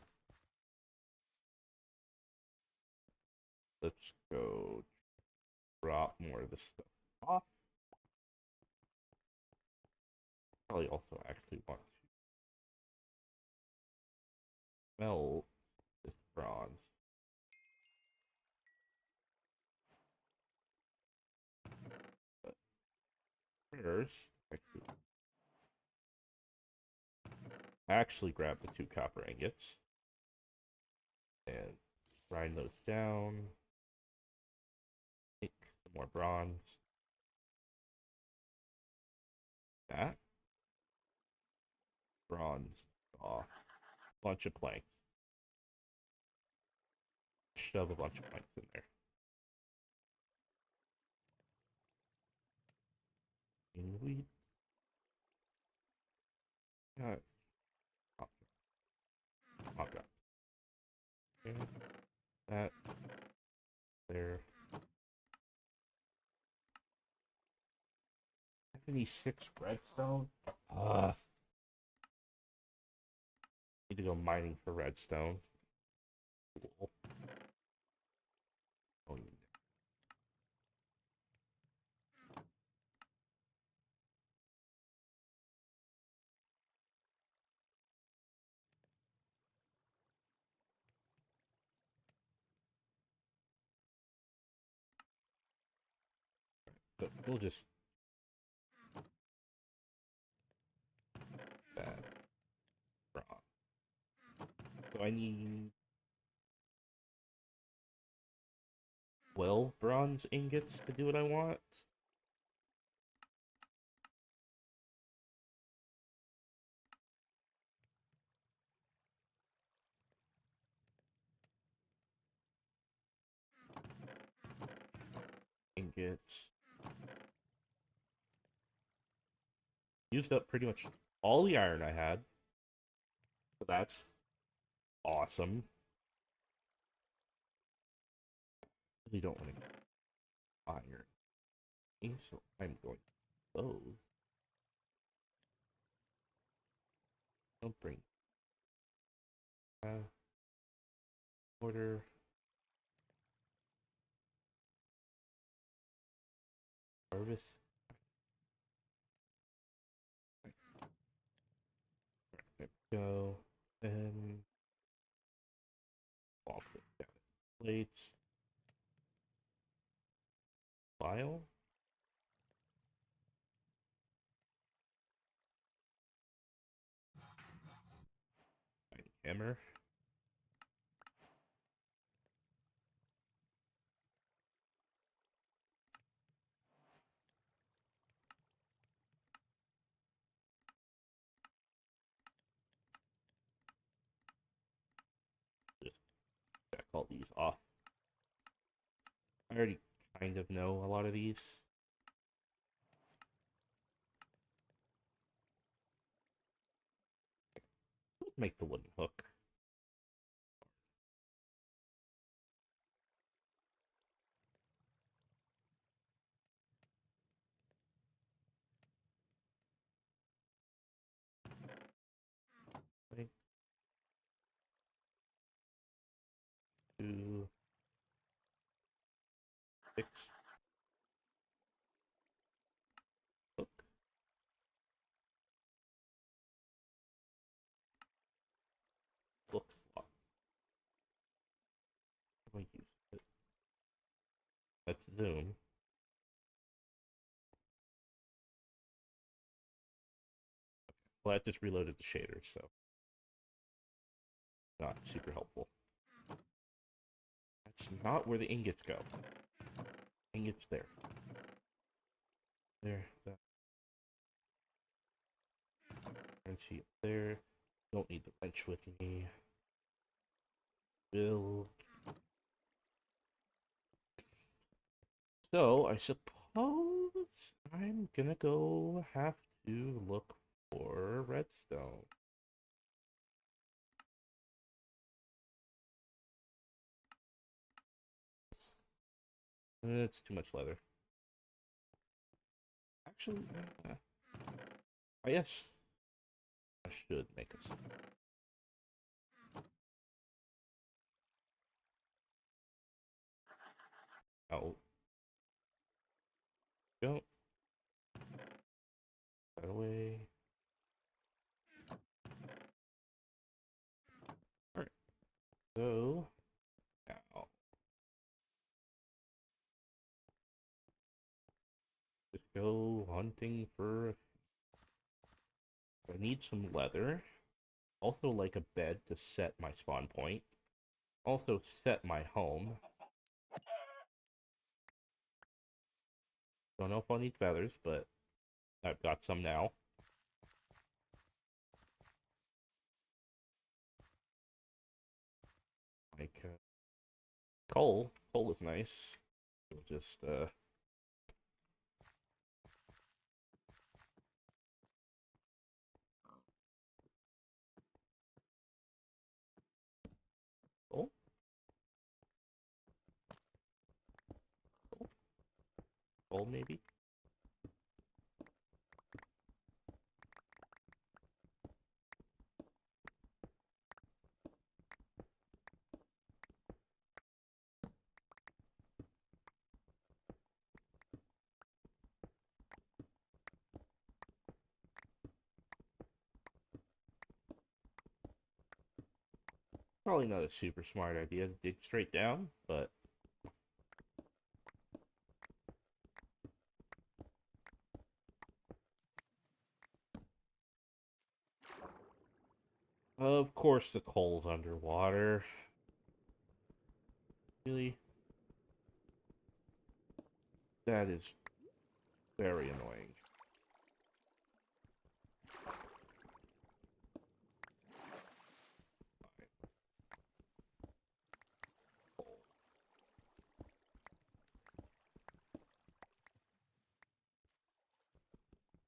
Let's go drop more of this stuff off. Probably also actually want to melt this bronze. But first, actually grab the 2 copper ingots and grind those down. Make some more bronze. That bronze off. Bunch of planks. Shove a bunch of planks in there. And we got okay. That there. 76 redstone. Need to go mining for redstone. Cool. Oh, but we'll just that bronze. So I need 12 bronze ingots to do what I want. Ingots. Used up pretty much all the iron I had. So that's awesome. Really don't want to get iron. So I'm going to those. Don't bring order. Harvest. There we go. And I'll put down plates. File. Hammer. all these off. I already kind of know a lot of these. Make the wooden hook. Like 2, 6. Hook. Look flop. How do I use it? Let's zoom. Well, that just reloaded the shader, so not super helpful. That's not where the ingots go. Ingots there. There. That. Wrench there. Don't need the wrench with me. Build. So I suppose I'm gonna go have to look for redstone. It's too much leather. Actually, I guess I should make a. Oh. Don't. That away. Alright. So, now. Just go hunting for. I need some leather. Also, like a bed to set my spawn point. Also, set my home. Don't know if I'll need feathers, but I've got some now. Like, coal. Coal is nice. We'll just, coal? Coal? Coal, maybe? Probably not a super smart idea to dig straight down, but of course the coal's underwater. Really? That is very annoying.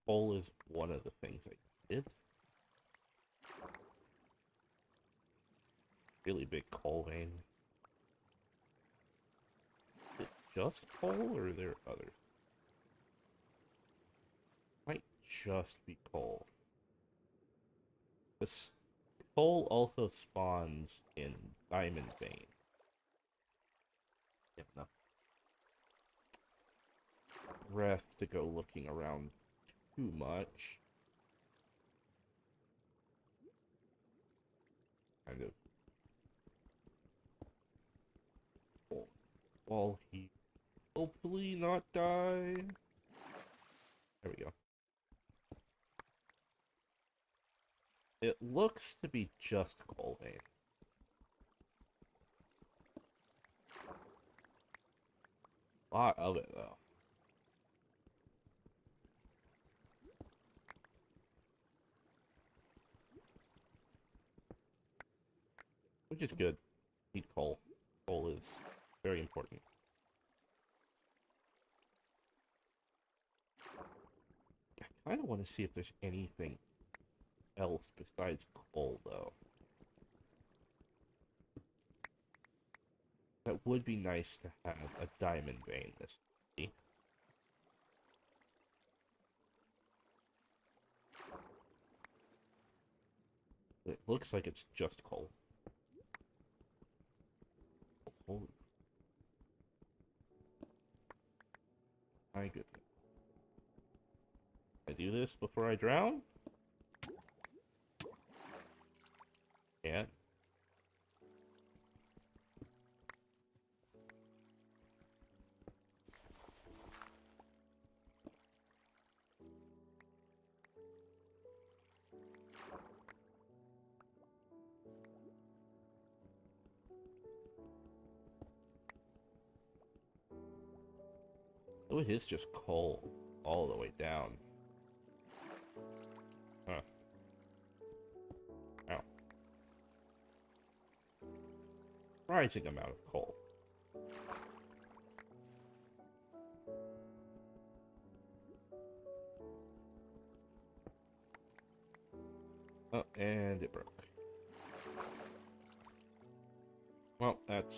Coal is one of the things I did. Really big coal vein. Is it just coal, or are there others? Might just be coal. This coal also spawns in diamond vein. Enough breath to go looking around too much. Kind of. While he hopefully not die. There we go. It looks to be just coal vein. A lot of it though. Which is good. Need coal. is very important. I kind of want to see if there's anything else besides coal, though. That would be nice to have a diamond vein this city. It looks like it's just coal. Holy. My goodness. Can I do this before I drown? Can't. Oh, it is just coal all the way down. Huh. Ow. Surprising amount of coal. Oh, and it broke. Well, that's...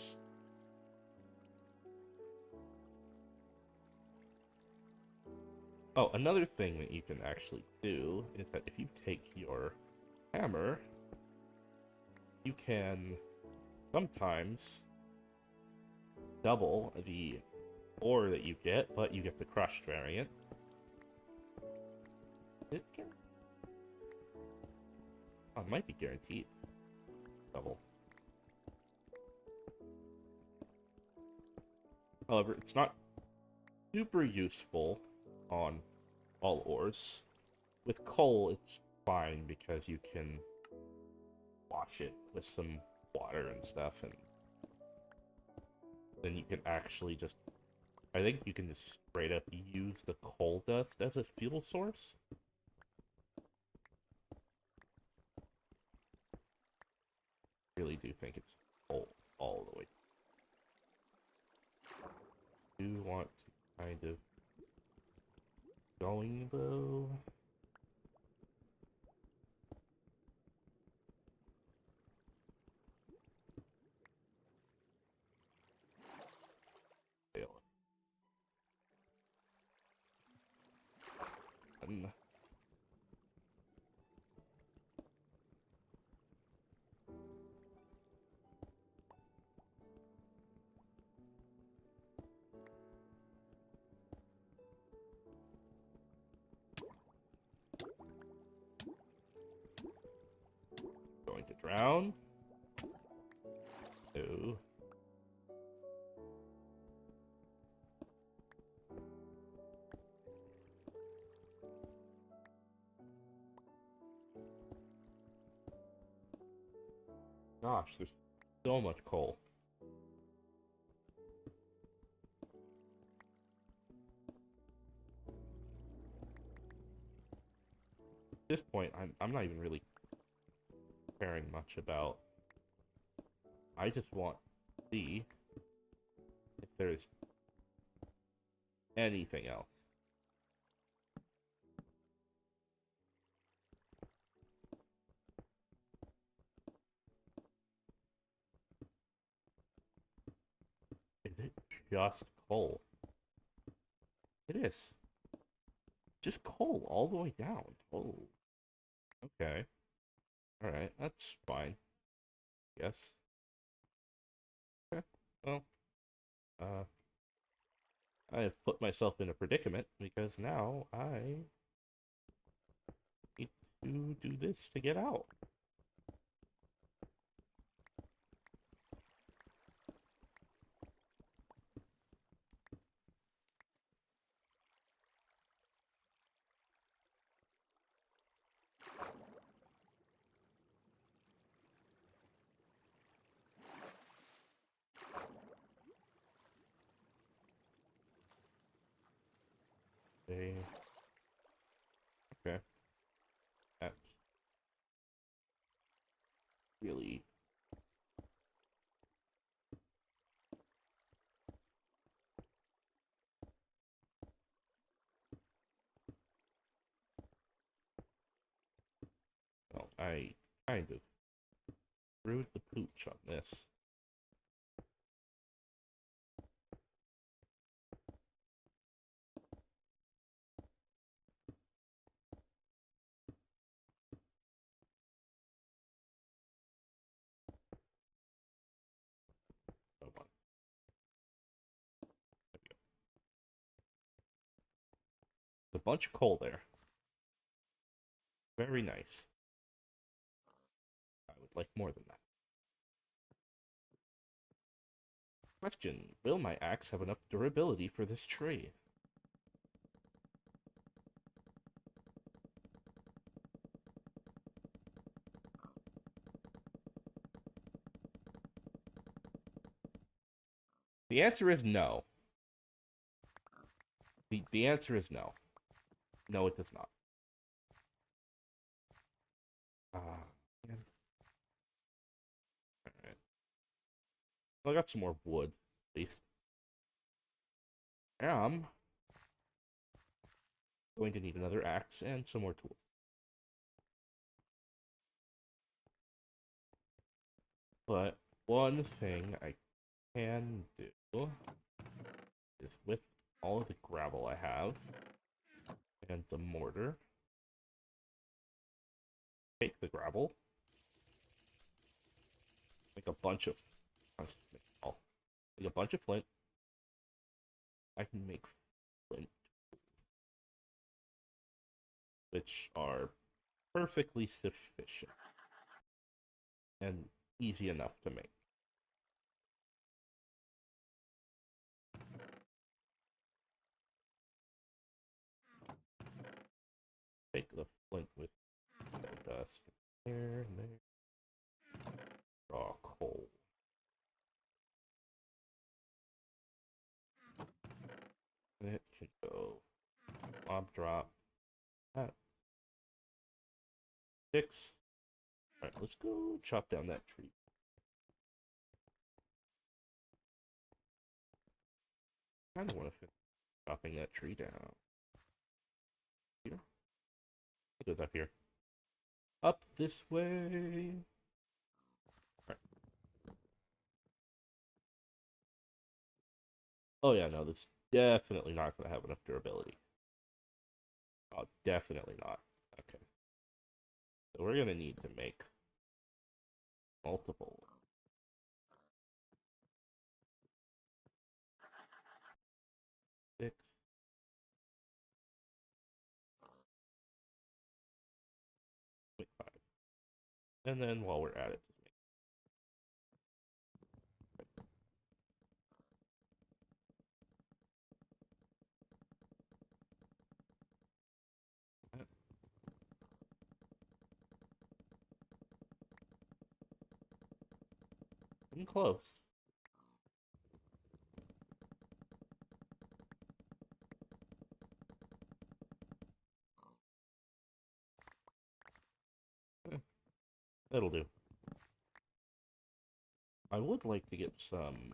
Oh, another thing that you can actually do is that if you take your hammer, you can sometimes double the ore that you get, but you get the crushed variant. Oh, it might be guaranteed. Double. However, it's not super useful on all ores. With coal, it's fine because you can wash it with some water and stuff, and then you can actually just... I think you can just straight up use the coal dust as a fuel source. I really do think it's coal all the way. I do want to kind of going though. Fail. Going to drown. Oh. Gosh, there's so much coal. At this point, I'm not even really caring much about. I just want to see if there's anything else. Is it just coal? It is. Just coal all the way down. Oh. Okay. Alright, that's fine. Yes. Okay. Well, I have put myself in a predicament because now I need to do this to get out. Okay. That's really Kind of screwed the pooch on this. Come on. There we go. A bunch of coal there. Very nice. I would like more than that. Question: will my axe have enough durability for this tree? The answer is no. The answer is no. No, it does not. Man. Alright. Well, I got some more wood, at least. I'm going to need another axe and some more tools. But one thing I can do is with all of the gravel I have and the mortar, take the gravel, make a bunch of flint. I can make flint, which are perfectly sufficient and easy enough to make. Take the flint with dust there and there. Raw coal. It can go mob drop. That. 6. Alright, let's go chop down that tree. I kind of want to finish chopping that tree down. Here? It goes up here. Up this way. Right. Oh yeah, no, this is definitely not going to have enough durability. Oh, definitely not. Okay. So we're going to need to make multiple. 6. Make 5. And then while we're at it, just make that. I'm close. That'll do. I would like to get some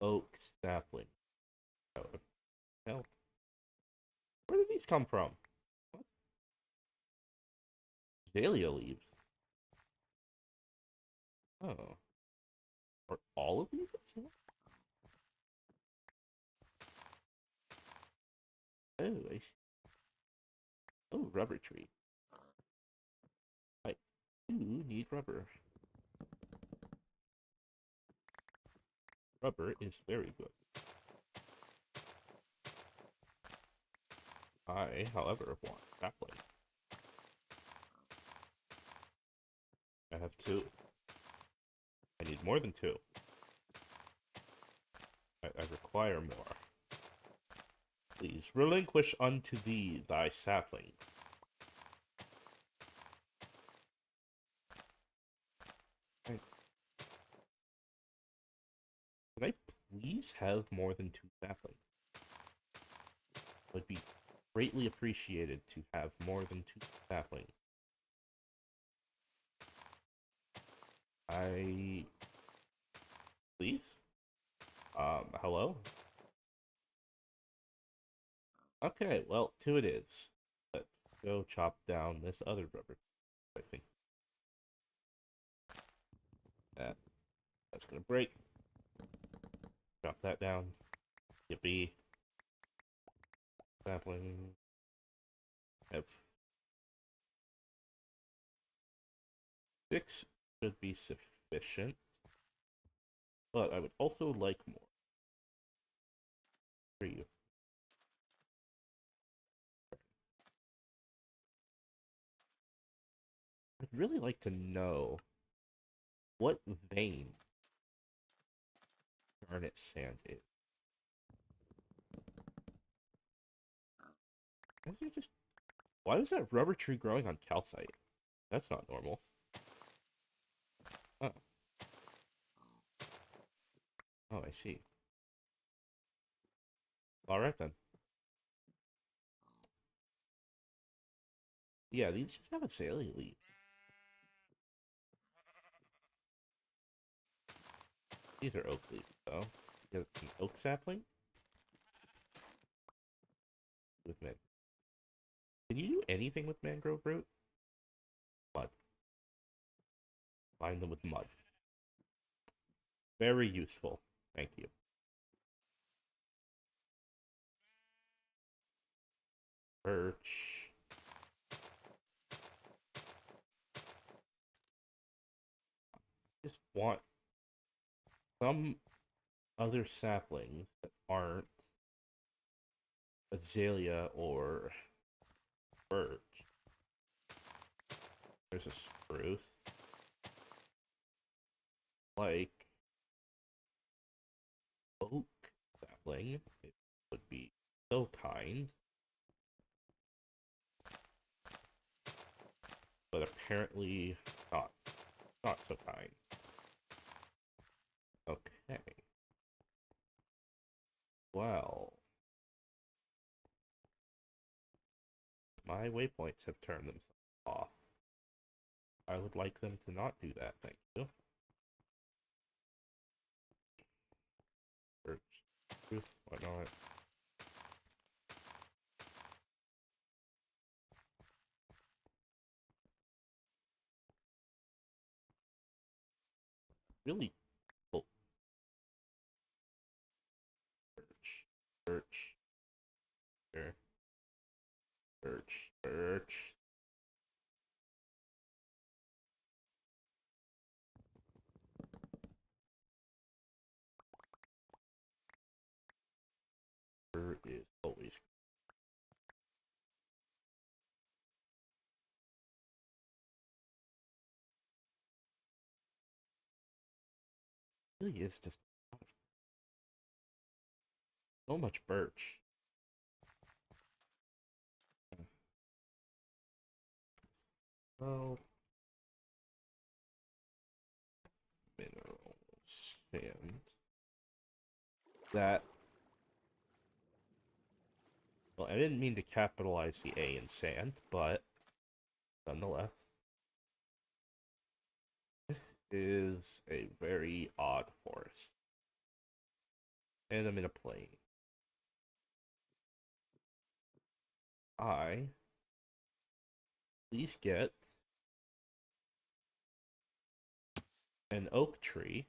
oak sapling. That would help. Where did these come from? What? Dahlia leaves. Oh. Are all of these? Oh, I see. Oh, rubber tree. I do need rubber. Rubber is very good. I, however, want sapling. I have 2. I need more than 2. I require more. Please relinquish unto thee thy sapling. Can I please have more than 2 saplings? It would be greatly appreciated to have more than 2 saplings. Please? Hello? Okay, well, 2 it is. Let's go chop down this other rubber. I think that's gonna break. Drop that down. Yippee. Sapling. Have 6 should be sufficient. But I would also like more. For you. I'd really like to know what vein garnet sand is. Why is that rubber tree growing on calcite? That's not normal. Oh. Oh, I see. Alright then. Yeah, these just have azalea leaf. These are oak leaves, though. You get an oak sapling? With man. Can you do anything with mangrove root? Mud. Bind them with mud. Very useful. Thank you. Birch. Just want some other saplings that aren't azalea or birch. There's a spruce. Like oak sapling. It would be so kind. But apparently not. Not so kind. Okay. Well. My waypoints have turned themselves off. I would like them to not do that, thank you. Birch. Why not? Really cool. Birch. Birch. There. Birch. Birch. Birch is always really is just so much birch. Well, minerals and that. Well, I didn't mean to capitalize the A in sand, but nonetheless, this is a very odd forest. And I'm in a plain. Please get an oak tree.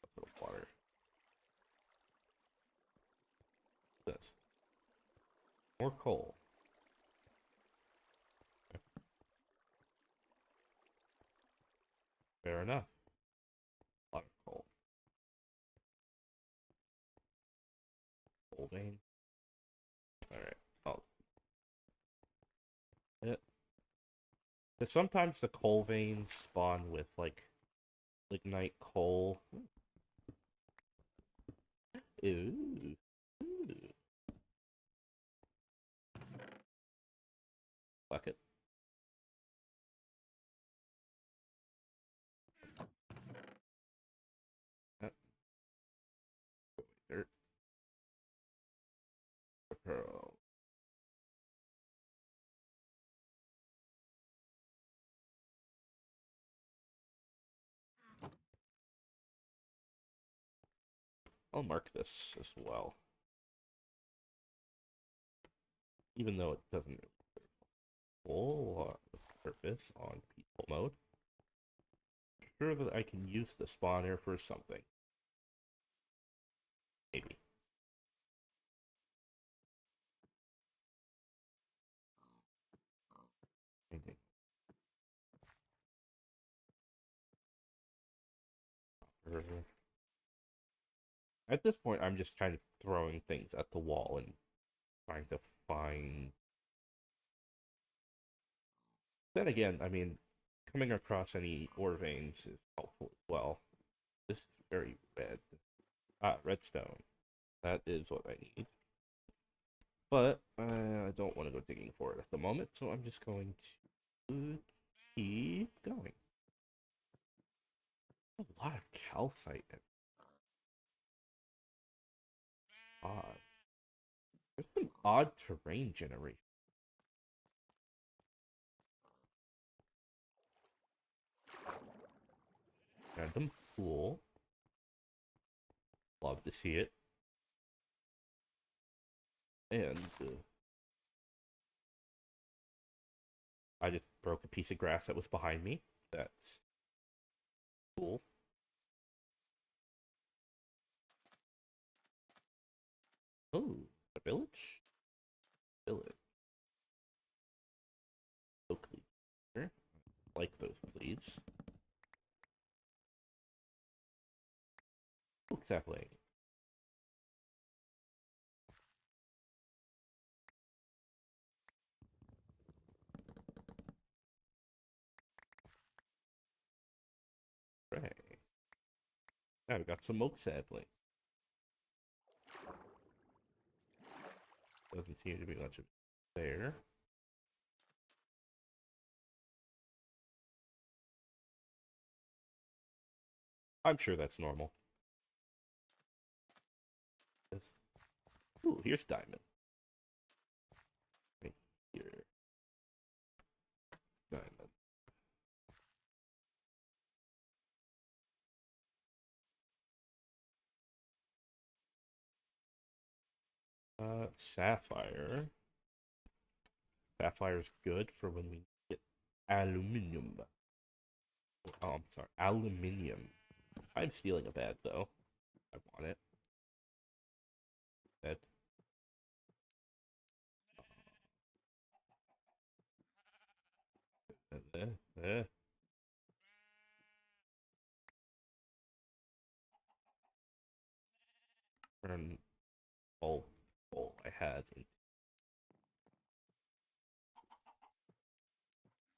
A little water. This. More coal. Okay. Fair enough. A lot of coal. Coal vein. Alright. Oh. Because sometimes the coal veins spawn with, like, lignite coal. Ooh. Ooh. Bucket. Dirt. Pearl. I'll mark this as well. Even though it doesn't full purpose on peaceful mode. Sure that I can use the spawner for something. Maybe. Maybe. At this point, I'm just kind of throwing things at the wall and trying to find. Then again, I mean, coming across any ore veins is helpful as well. This is very red. Ah, redstone. That is what I need. But I don't want to go digging for it at the moment, so I'm just going to keep going. A lot of calcite and odd. There's some odd terrain generation. Random pool. Love to see it. And I just broke a piece of grass that was behind me. That's cool. Oh, a village? Village. Oak leaf. Like those, please. Oak sapling. Right. Now we got some oak sapling. Doesn't seem to be much of there. I'm sure that's normal. Ooh, here's diamond. Right here. Diamond. Sapphire. Sapphire's good for when we get aluminium. Oh, I'm sorry. Aluminium. I'm stealing a bed, though. I want it. Bed. Uh. Turn all I had.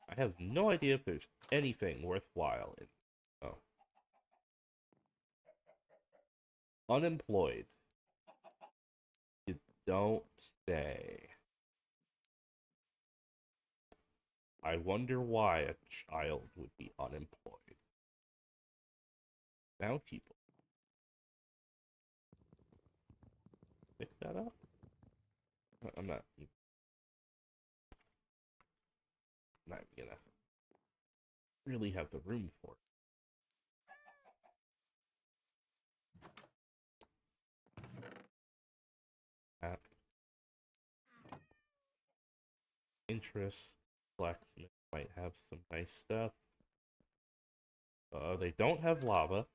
I have no idea if there's anything worthwhile in. Oh. Unemployed. You don't say. I wonder why a child would be unemployed. Bounty. Pick that up? I'm not gonna really have the room for it. Interest. Blacksmith might have some nice stuff. They don't have lava.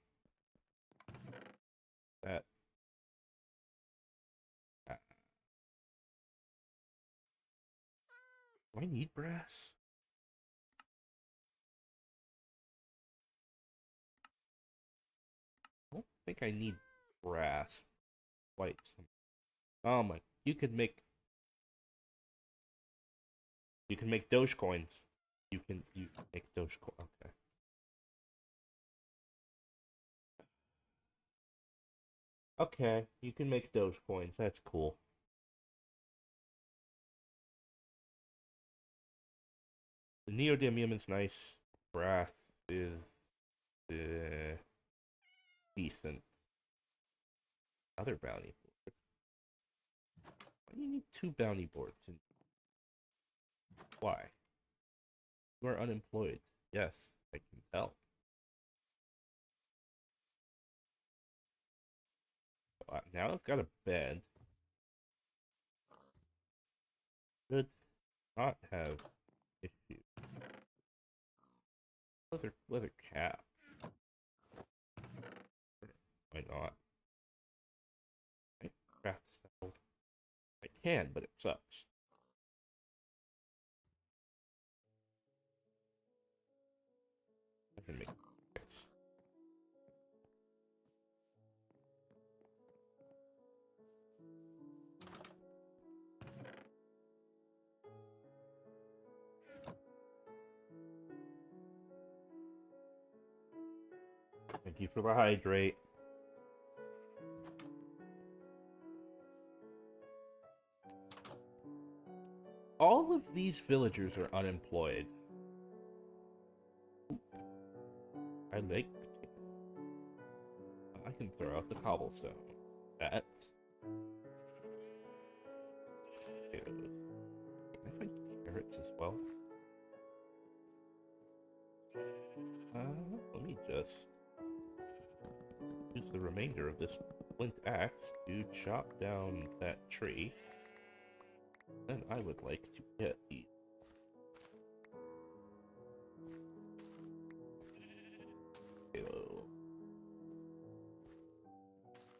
That. Do I need brass? I don't think I need brass. Quite some. Oh my! You can make Dogecoins. You can make Dogecoin. Okay. Okay, you can make Dogecoins. That's cool. The neodymium is nice. Brass is decent. Other bounty board. Why do you need 2 bounty boards? And why? You are unemployed. Yes, I can tell. Now I've got a bed. Should not have Leather cap. Why not? I craft style. I can, but it sucks. I can make this. Thank you for the hydrate. All of these villagers are unemployed. I like. I can throw out the cobblestone. That. Can I find carrots as well? Let me just use the remainder of this flint axe to chop down that tree. Then I would like to get the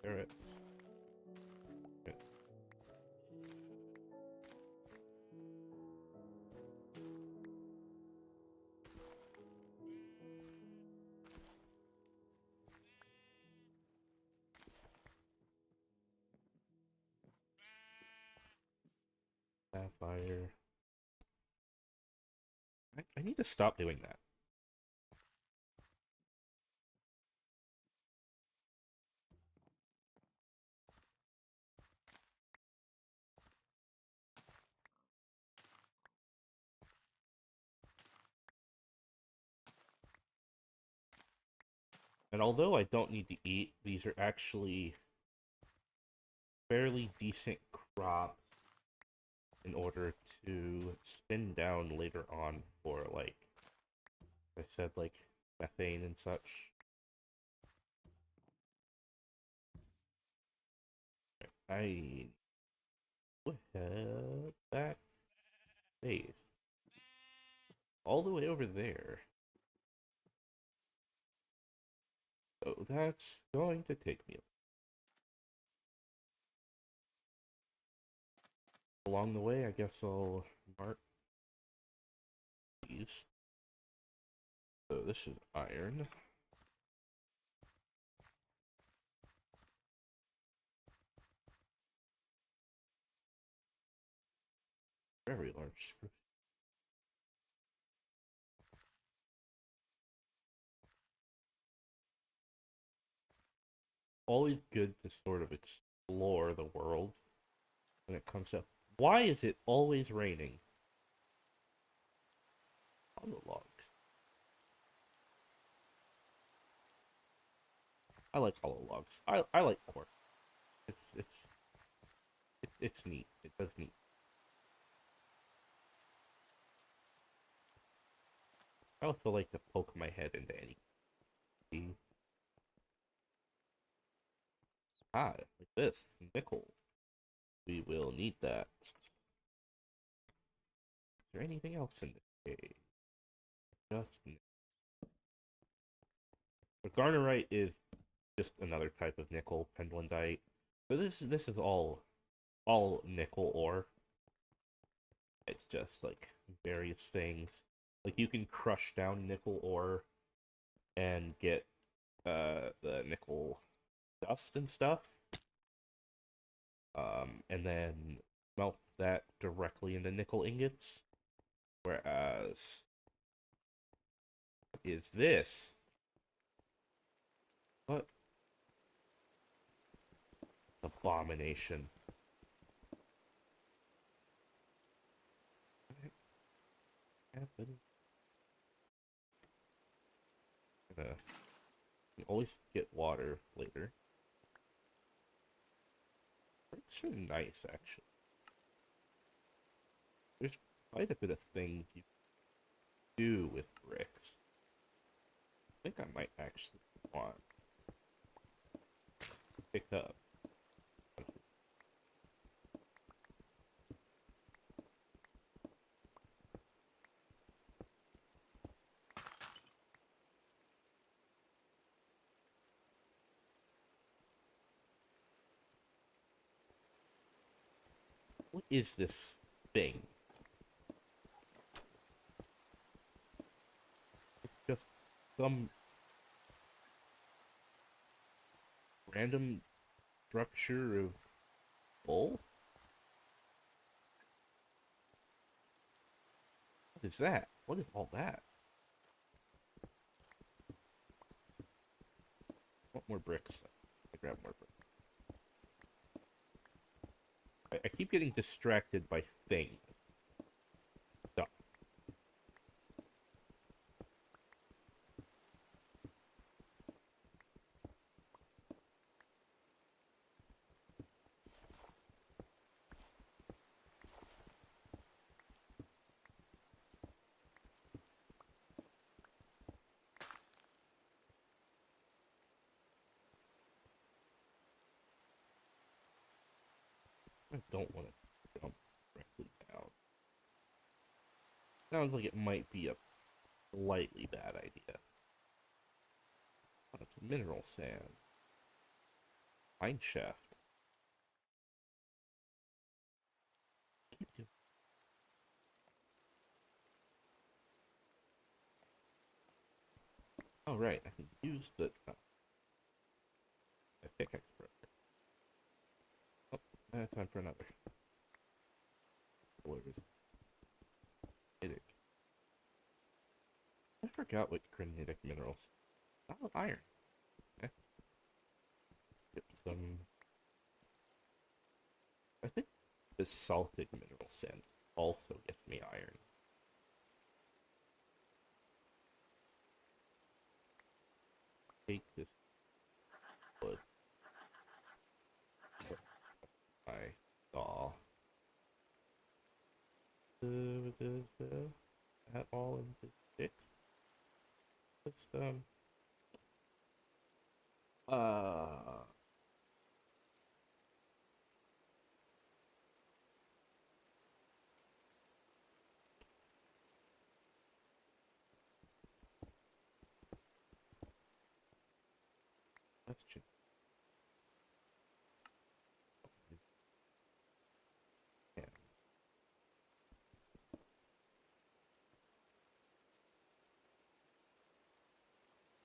carrots. Okay. Sapphire. I need to stop doing that. And although I don't need to eat, these are actually fairly decent crops in order to spin down later on for, like I said, like methane and such. I would head back base all the way over there. So that's going to take me along the way. I guess I'll mark these. So this is iron. Very large screw. Always good to sort of explore the world when it comes to why is it always raining on the logs? I like hollow logs. I like cork. It's neat. It does neat. I also like to poke my head into anything. Ah, like this nickel. We will need that. Is there anything else in this cave? Just the garnerite is just another type of nickel, pendlandite. So this is all nickel ore. It's just like various things. Like you can crush down nickel ore and get the nickel dust and stuff. And then melt that directly into nickel ingots. Whereas is this? What? Abomination. What happened? You always get water later. Bricks are nice, actually. There's quite a bit of things you do with bricks. I think I might actually want to pick up. is this thing? It's just some random structure of bull? What is that? What is all that? I want more bricks. I grab more bricks. I keep getting distracted by things. Stuff. I don't want to jump directly down. Sounds like it might be a slightly bad idea. Oh, it's mineral sand. Mine shaft. Keep doing. Oh right, I can use the pickaxe for it. Oh, time for another. Where is it? I forgot what granitic minerals. Oh, iron. Okay. Get some. I think this salted mineral sand also gets me iron. Take this wood. I saw. That all into sticks. Just uh let's check. Yeah.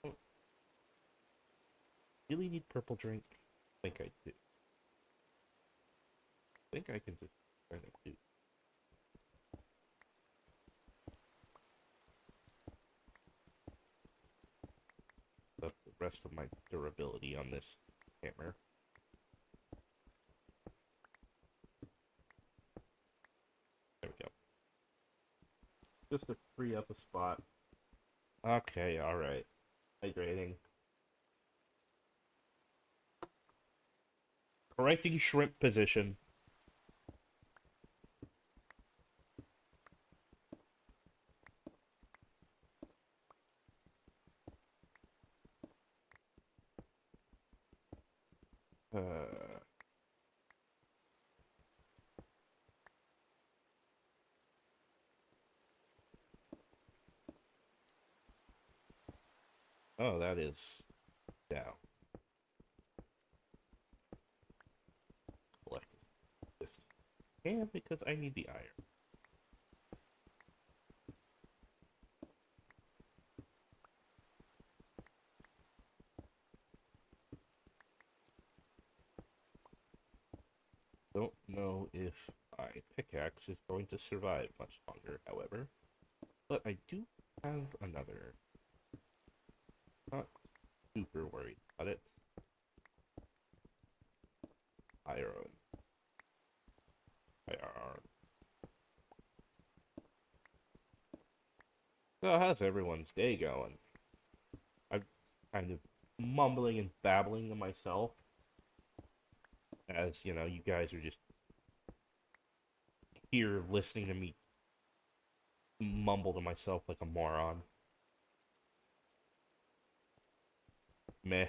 Oh, really need purple drink? I think I do. I think I can just kind of do. The rest of my durability on this hammer. There we go. Just to free up a spot. Okay, alright. Hydrating. Correcting shrimp position. Oh, that is down. Collect this. And because I need the iron. Don't know if my pickaxe is going to survive much longer, however. But I do have another. Not super worried about it. Iron. Iron. So how's everyone's day going? I'm kind of mumbling and babbling to myself. As, you know, you guys are just here listening to me mumble to myself like a moron. Meh.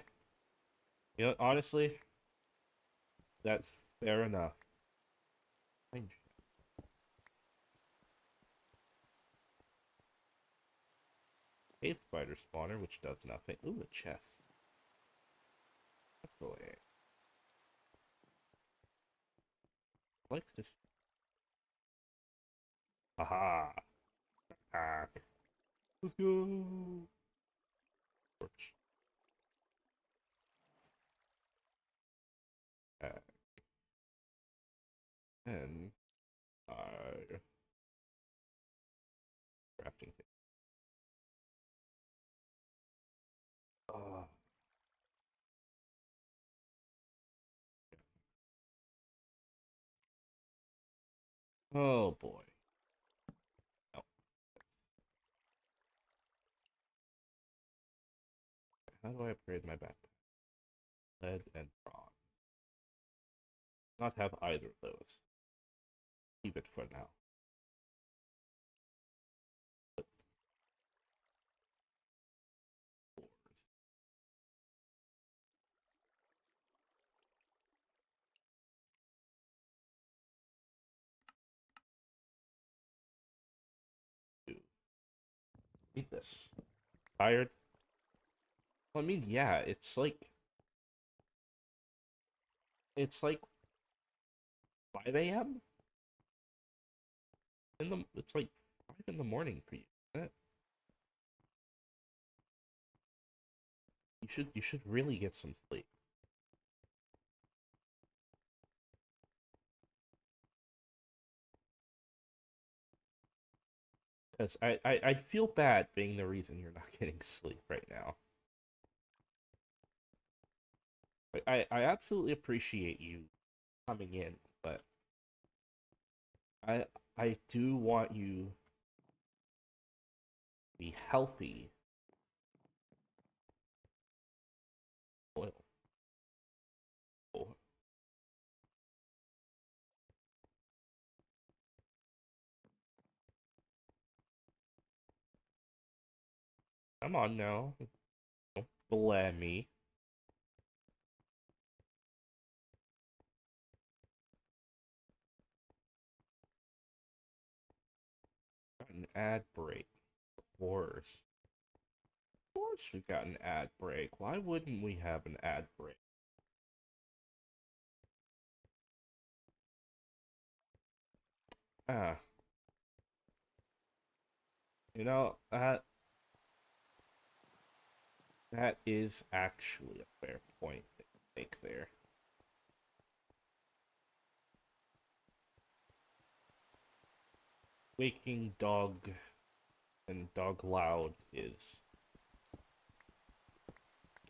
You know, honestly, that's fair enough. Cave spider spawner, which does nothing. Ooh, a chest. That's the way. I like this. Haha. Hack. Let's go. Torch. Hack. And crafting thing. Uh, oh boy. No. How do I upgrade my backpack? Lead and bronze. Not have either of those. Keep it for now. But eat this. Tired? Well, I mean, yeah, it's like 5 a.m. It's like 5 in the morning for you. Isn't it? You should really get some sleep. Because I'd feel bad being the reason you're not getting sleep right now. I absolutely appreciate you coming in, but I I do want you to be healthy. Oil. Oh, come on now. Don't blame me. Got an ad break. Of course. Of course we've got an ad break. Why wouldn't we have an ad break? Ah, that is actually a fair point to make there. Waking dog and dog loud is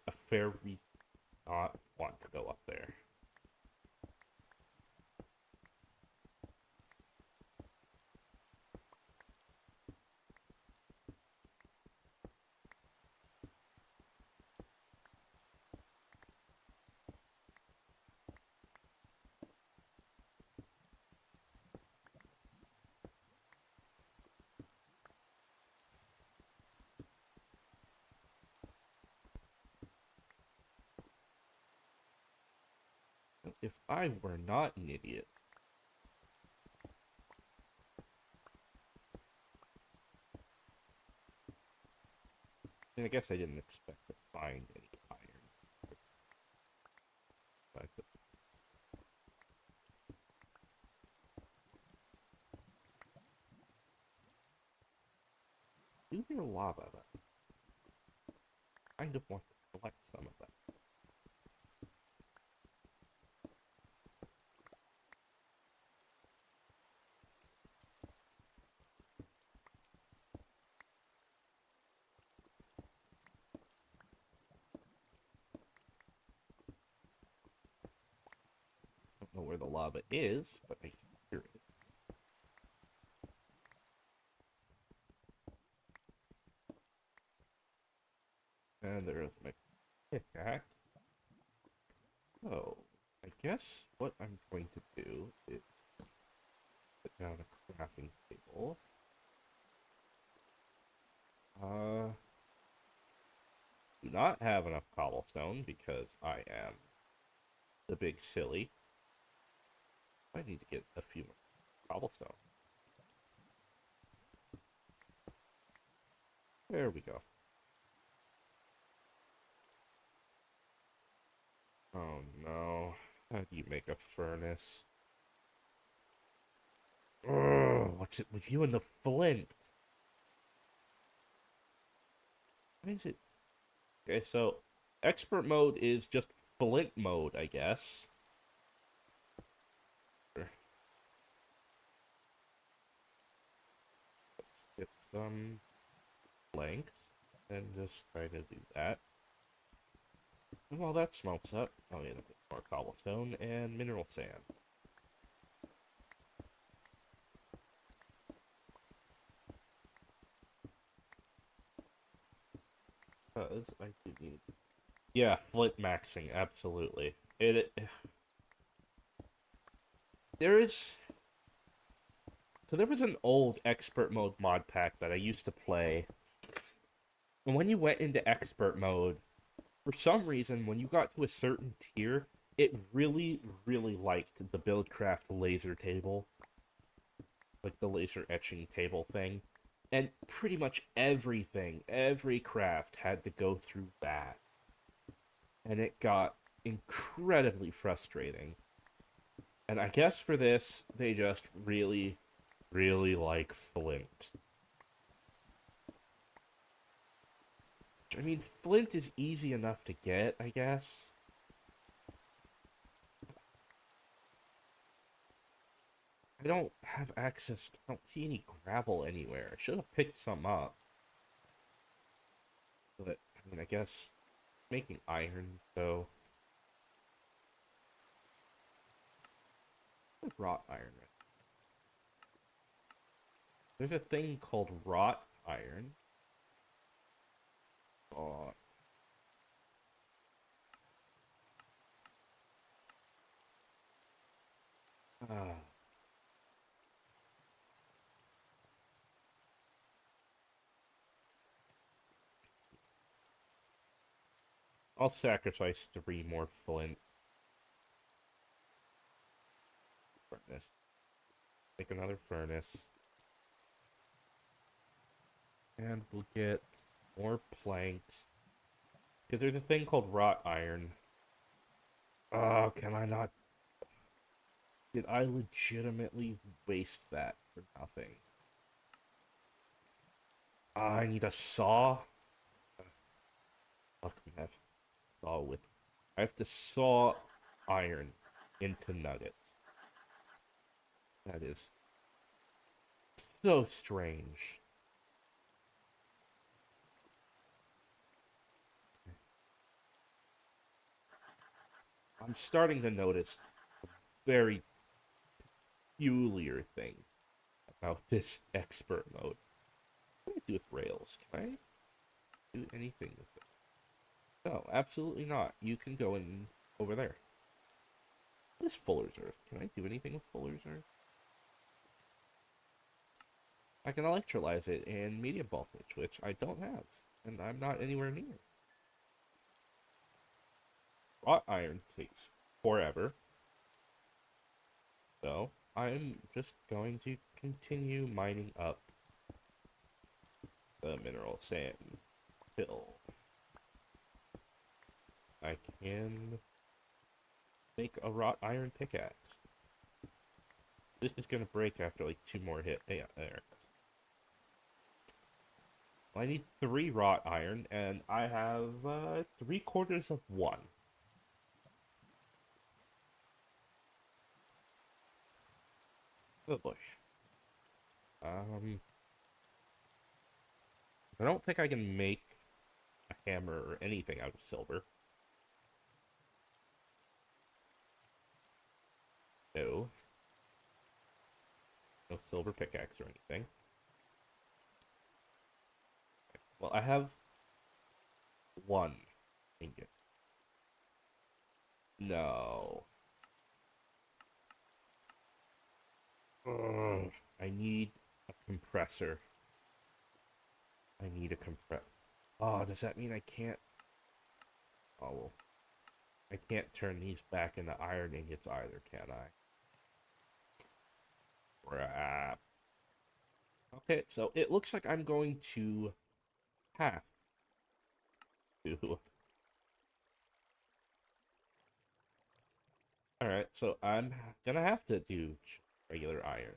a fair reason not want to go up there. If I were not an idiot, and I guess I didn't expect to find any iron. But do hear lava, but I kind of want to collect some of that. I don't know where the lava is, but I hear it. And there's my pickaxe. So, I guess what I'm going to do is put down a crafting table. Do not have enough cobblestone because I am the big silly. I need to get a few more cobblestone. There we go. Oh no. How do you make a furnace? Ugh. what's it with you and the flint? What is it? Okay, so expert mode is just flint mode, I guess. Get some length and just try to do that. And while that smelts up, I'll get a bit more cobblestone and mineral sand. I do need. Yeah, flint maxing, absolutely. There is. So there was an old expert mode mod pack that I used to play. And when you went into expert mode, for some reason, when you got to a certain tier, it really, really liked the Buildcraft laser table. Like the laser etching table thing. And pretty much everything, every craft had to go through that. And it got incredibly frustrating. And I guess for this, they just really, really like flint. I mean, flint is easy enough to get, I guess. I don't have access, I don't see any gravel anywhere. I should have picked some up. But, I mean, I guess making iron, so... Wrought iron. There's a thing called wrought iron. Oh. Ah. I'll sacrifice 3 more flint. Furnace. Make another furnace. And we'll get more planks. Because there's a thing called wrought iron. Oh, can I not... Did I legitimately waste that for nothing? I need a saw? Fuck me, I have saw with... I have to saw iron into nuggets. That is so strange. I'm starting to notice a very peculiar thing about this expert mode. What do I do with rails? Can I do anything with it? No, absolutely not. You can go in over there. What is Fuller's Earth? Can I do anything with Fuller's Earth? I can electrolyze it in medium voltage, which I don't have, and I'm not anywhere near. Wrought iron takes forever, so I'm just going to continue mining up the mineral sand till I can make a wrought iron pickaxe. This is gonna break after like 2 more hits. Yeah, there. I need 3 wrought iron, and I have 3/4 of 1. Oh boy. I don't think I can make a hammer or anything out of silver. No. No silver pickaxe or anything. Well, I have 1 ingot. No. Ugh. I need a compressor. I need a compressor. Oh, does that mean I can't? Oh, well. I can't turn these back into iron ingots either, can I? Crap. Okay, so it looks like I'm going to have to. Alright, so I'm gonna have to do regular iron.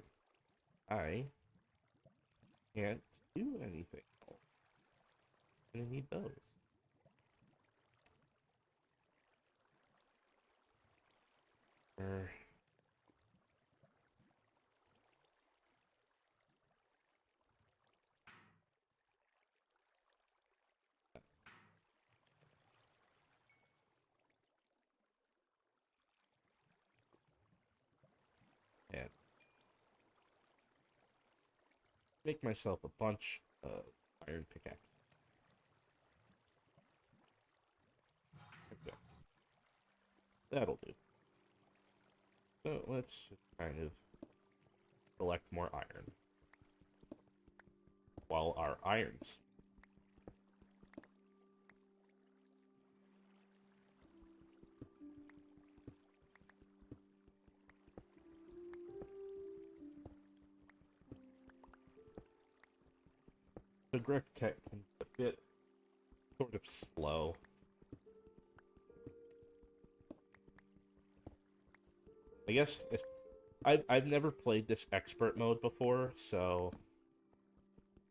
I can't do anything else. I'm gonna need those. Er, and make myself a bunch of iron pickaxe. Okay. That'll do. So let's just kind of collect more iron. While our irons. The GregTech can be a bit sort of slow. I guess I've never played this expert mode before, so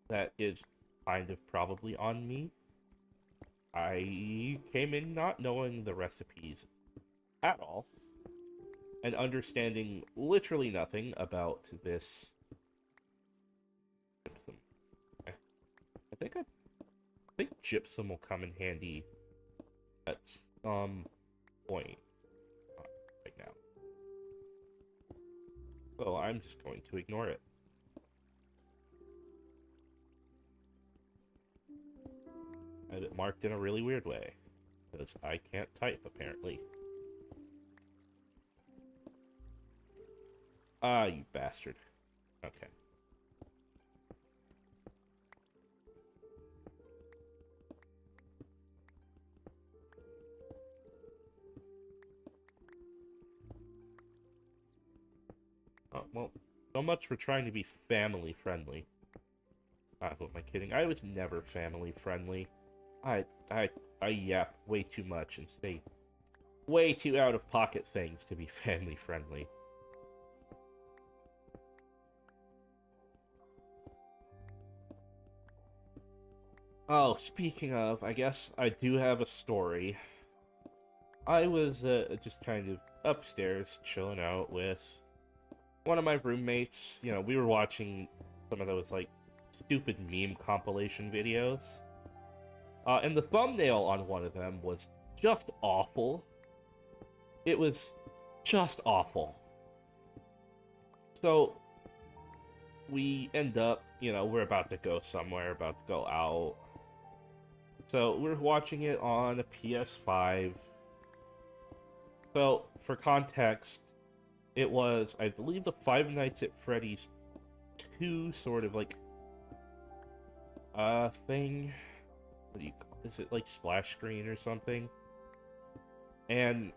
that is kind of probably on me. I came in not knowing the recipes at all, and understanding literally nothing about this gypsum. I think gypsum will come in handy at some point right now. So I'm just going to ignore it. I have it marked in a really weird way, because I can't type, apparently. Ah, you bastard. Okay. Oh, well, so much for trying to be family friendly. Ah, who am I kidding? I was never family friendly. I yap way too much and say way too out of pocket things to be family friendly. Oh, speaking of, I guess I do have a story. I was just kind of upstairs chilling out with one of my roommates. You know, we were watching some of those, like, stupid meme compilation videos. And the thumbnail on one of them was just awful. It was just awful. So, we end up, you know, we're about to go somewhere, about to go out. So, we're watching it on a PS5. So, for context, it was, I believe, the Five Nights at Freddy's 2 sort of, like, thing. What do you call it? Is it, like, splash screen or something? And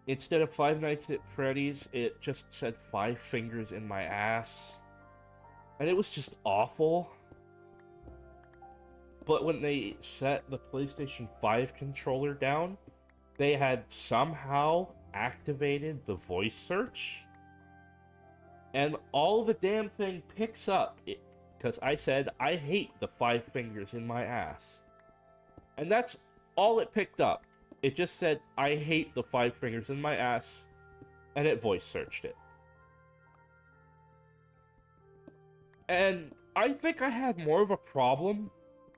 instead of Five Nights at Freddy's, it just said Five Fingers in My Ass. And it was just awful. But when they set the PlayStation 5 controller down, they had somehow activated the voice search. And all the damn thing picks up. Because I said, I hate the Five Fingers in My Ass. And that's all it picked up. It just said, I hate the Five Fingers in My Ass. And it voice searched it. And I think I had more of a problem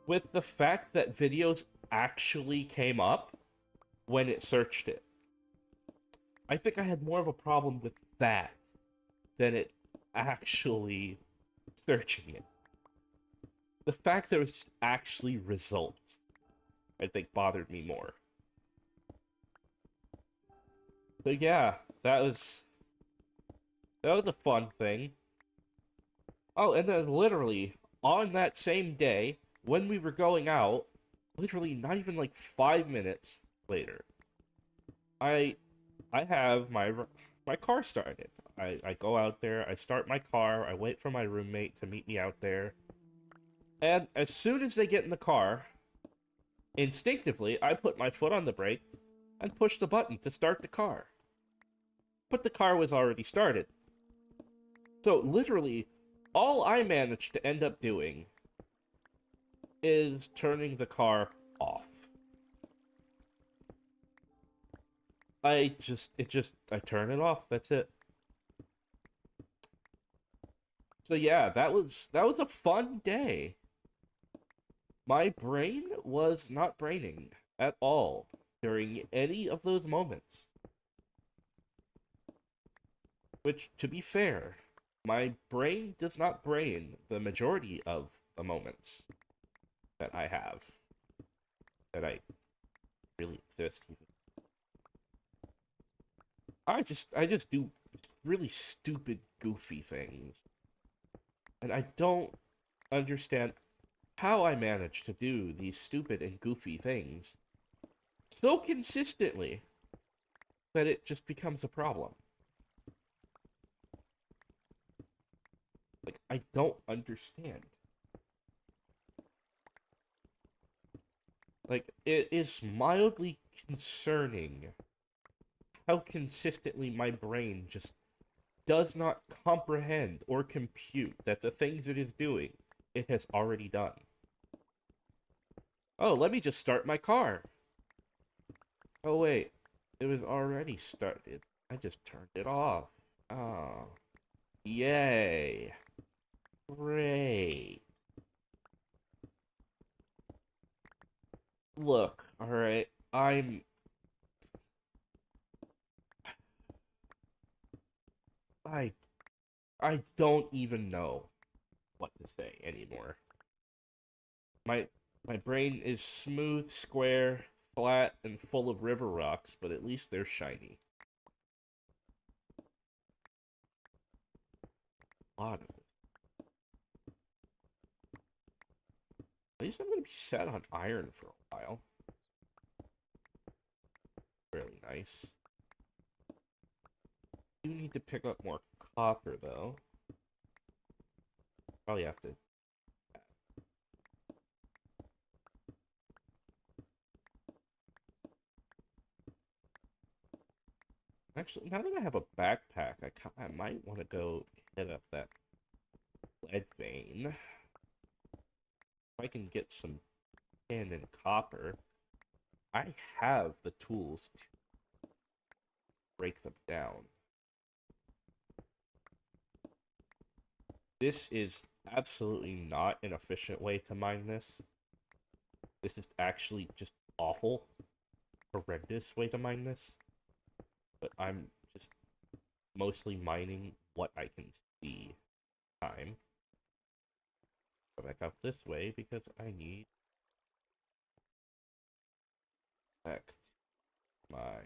with the fact that videos actually came up when it searched it. I think I had more of a problem with that than it actually searching it. The fact there was actually results, I think, bothered me more. So yeah, that was a fun thing. Oh, and then literally, on that same day, when we were going out, literally not even like 5 minutes later, I have my car started. I go out there, I start my car, I wait for my roommate to meet me out there, and as soon as they get in the car, instinctively, I put my foot on the brake and push the button to start the car. But the car was already started. So literally, all I managed to end up doing is turning the car off. I turn it off. That's it. So yeah, that was a fun day. My brain was not braining at all during any of those moments. Which, to be fair, my brain does not brain the majority of the moments that I have that I really exist. I just do really stupid, goofy things, and I don't understand how I manage to do these stupid and goofy things so consistently that it just becomes a problem. Like, I don't understand. Like, it is mildly concerning how consistently my brain just does not comprehend or compute that the things it is doing, it has already done. Oh, let me just start my car. Oh, wait. It was already started. I just turned it off. Oh. Yay. Great. Look, alright. I I don't even know what to say anymore. My my brain is smooth, square, flat, and full of river rocks, but at least they're shiny. A lot of it. At least I'm gonna be set on iron for a while. Really nice. You need to pick up more copper though. Probably have to. Actually, now that I have a backpack, I might want to go hit up that lead vein. If I can get some tin and copper, I have the tools to break them down. This is absolutely not an efficient way to mine this. This is actually just awful, horrendous way to mine this. But I'm just mostly mining what I can see time. Go back up this way because I need back my.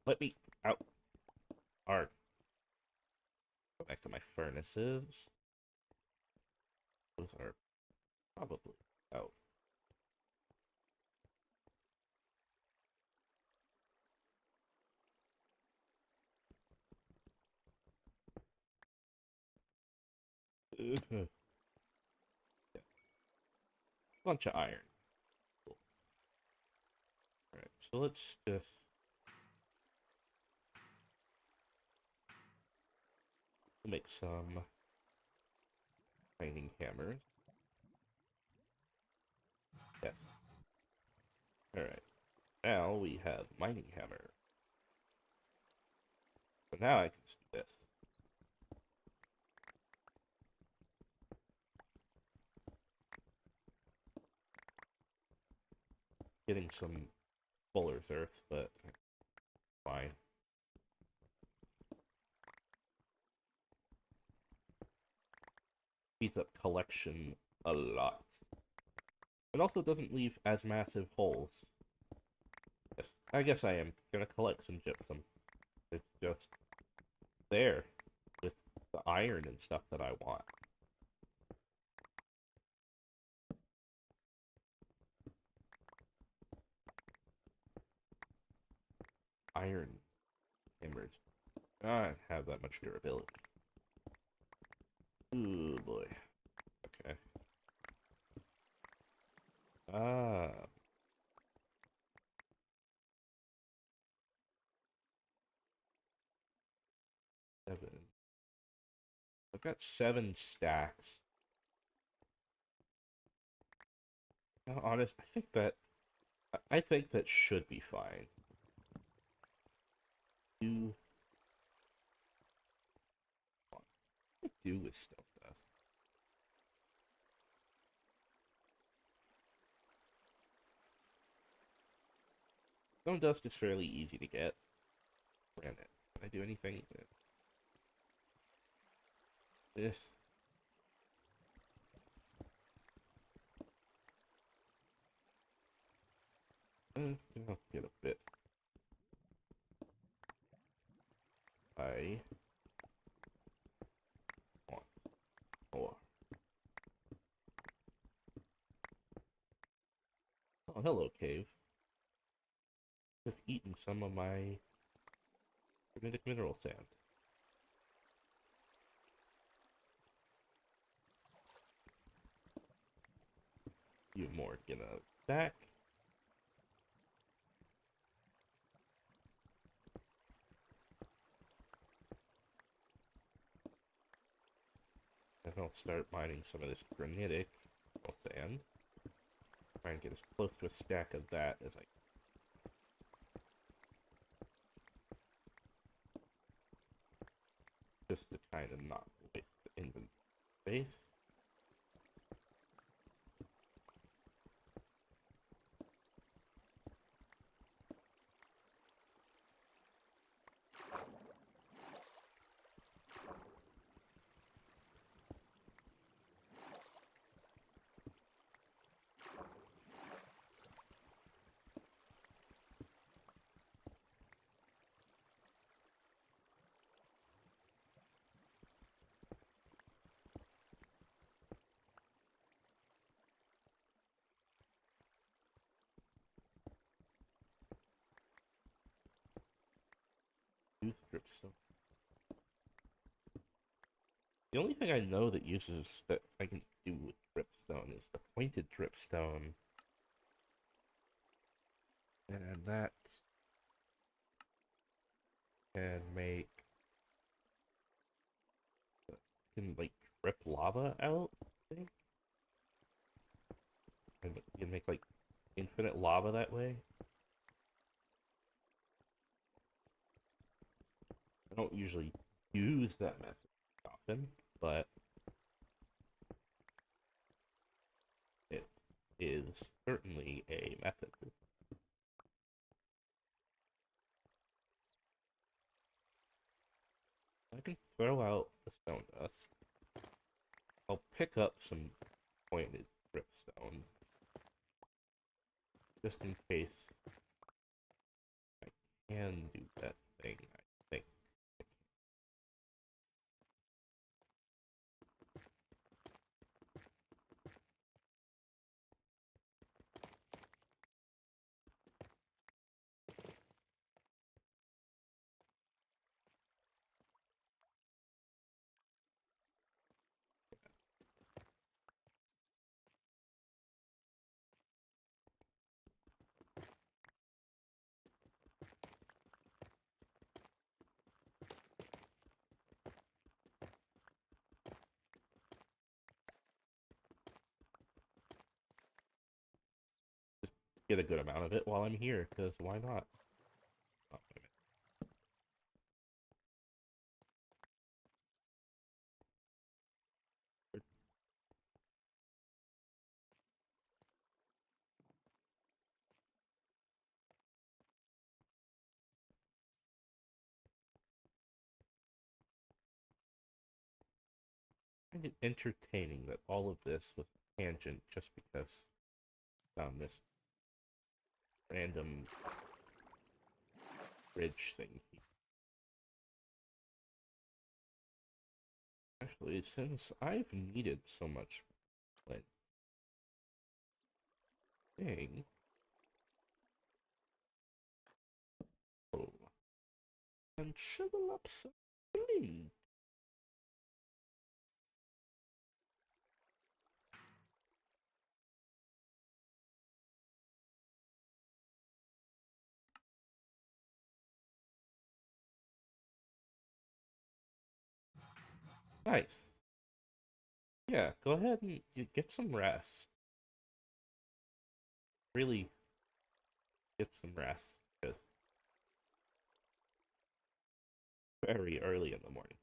Let me out. Alright. Go back to my furnaces. Those are probably out. Yeah. Bunch of iron. Cool. Alright, so let's just make some mining hammers. Yes. Alright. Now we have mining hammer. So now I can do this. Getting some fuller's earth, but fine. Speeds up collection a lot. It also doesn't leave as massive holes. Yes, I guess I am gonna collect some gypsum. It's just there with the iron and stuff that I want. Iron hammers don't have that much durability. Ooh boy. Okay. Ah. got 7 stacks. Honest, I think that should be fine. Do with stone dust. Stone dust is fairly easy to get. Granite. Can I do anything? This. I'll get a bit. I want more. Oh, hello, cave. I've eaten some of my magnetic mineral sand. You more gonna back. And I'll start mining some of this granitic sand. Try and get as close to a stack of that as I can. Just to kind of not waste the inventory space. Dripstone. The only thing I know that I can do with dripstone is the pointed dripstone. And that can make like drip lava out, I think. And you can make like infinite lava that way. I don't usually use that method often, but it is certainly a method. I can throw out the stone dust. I'll pick up some pointed dripstone just in case I can do that thing, I think. Get a good amount of it while I'm here, because why not? Oh, wait a minute. I find it entertaining that all of this was a tangent just because I found this random bridge thing here. Actually, since I've needed so much flint thing, oh, and shovel up some flint. Nice. Yeah, go ahead and get some rest. Really get some rest. It's very early in the morning.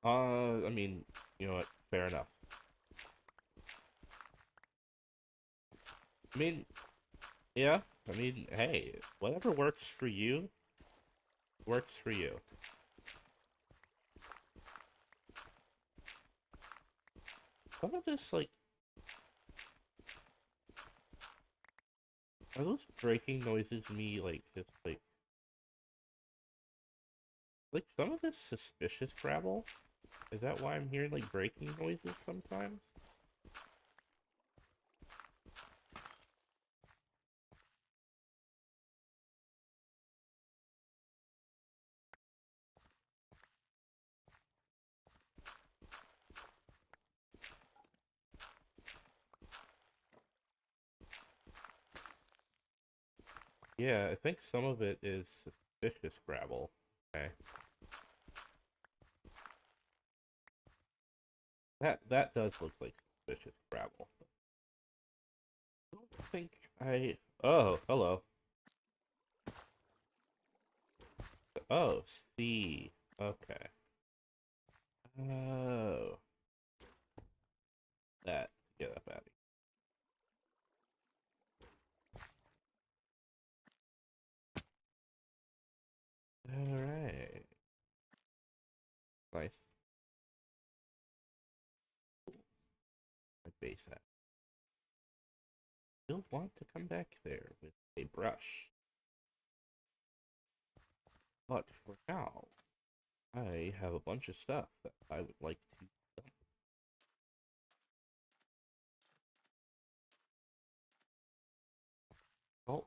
I mean, you know what? Fair enough. I mean, yeah. I mean, hey, whatever works for you, works for you. Some of this, like, are those breaking noises me, like, just, like, some of this suspicious gravel? Is that why I'm hearing, like, breaking noises sometimes? Yeah, I think some of it is suspicious gravel. Okay. That does look like suspicious gravel. I don't think I... Oh, hello. Oh, C. Okay. Oh. That. Get up out of here. Alright. Nice. My base hat. You'll want to come back there with a brush. But for now, I have a bunch of stuff that I would like to dump. Oh,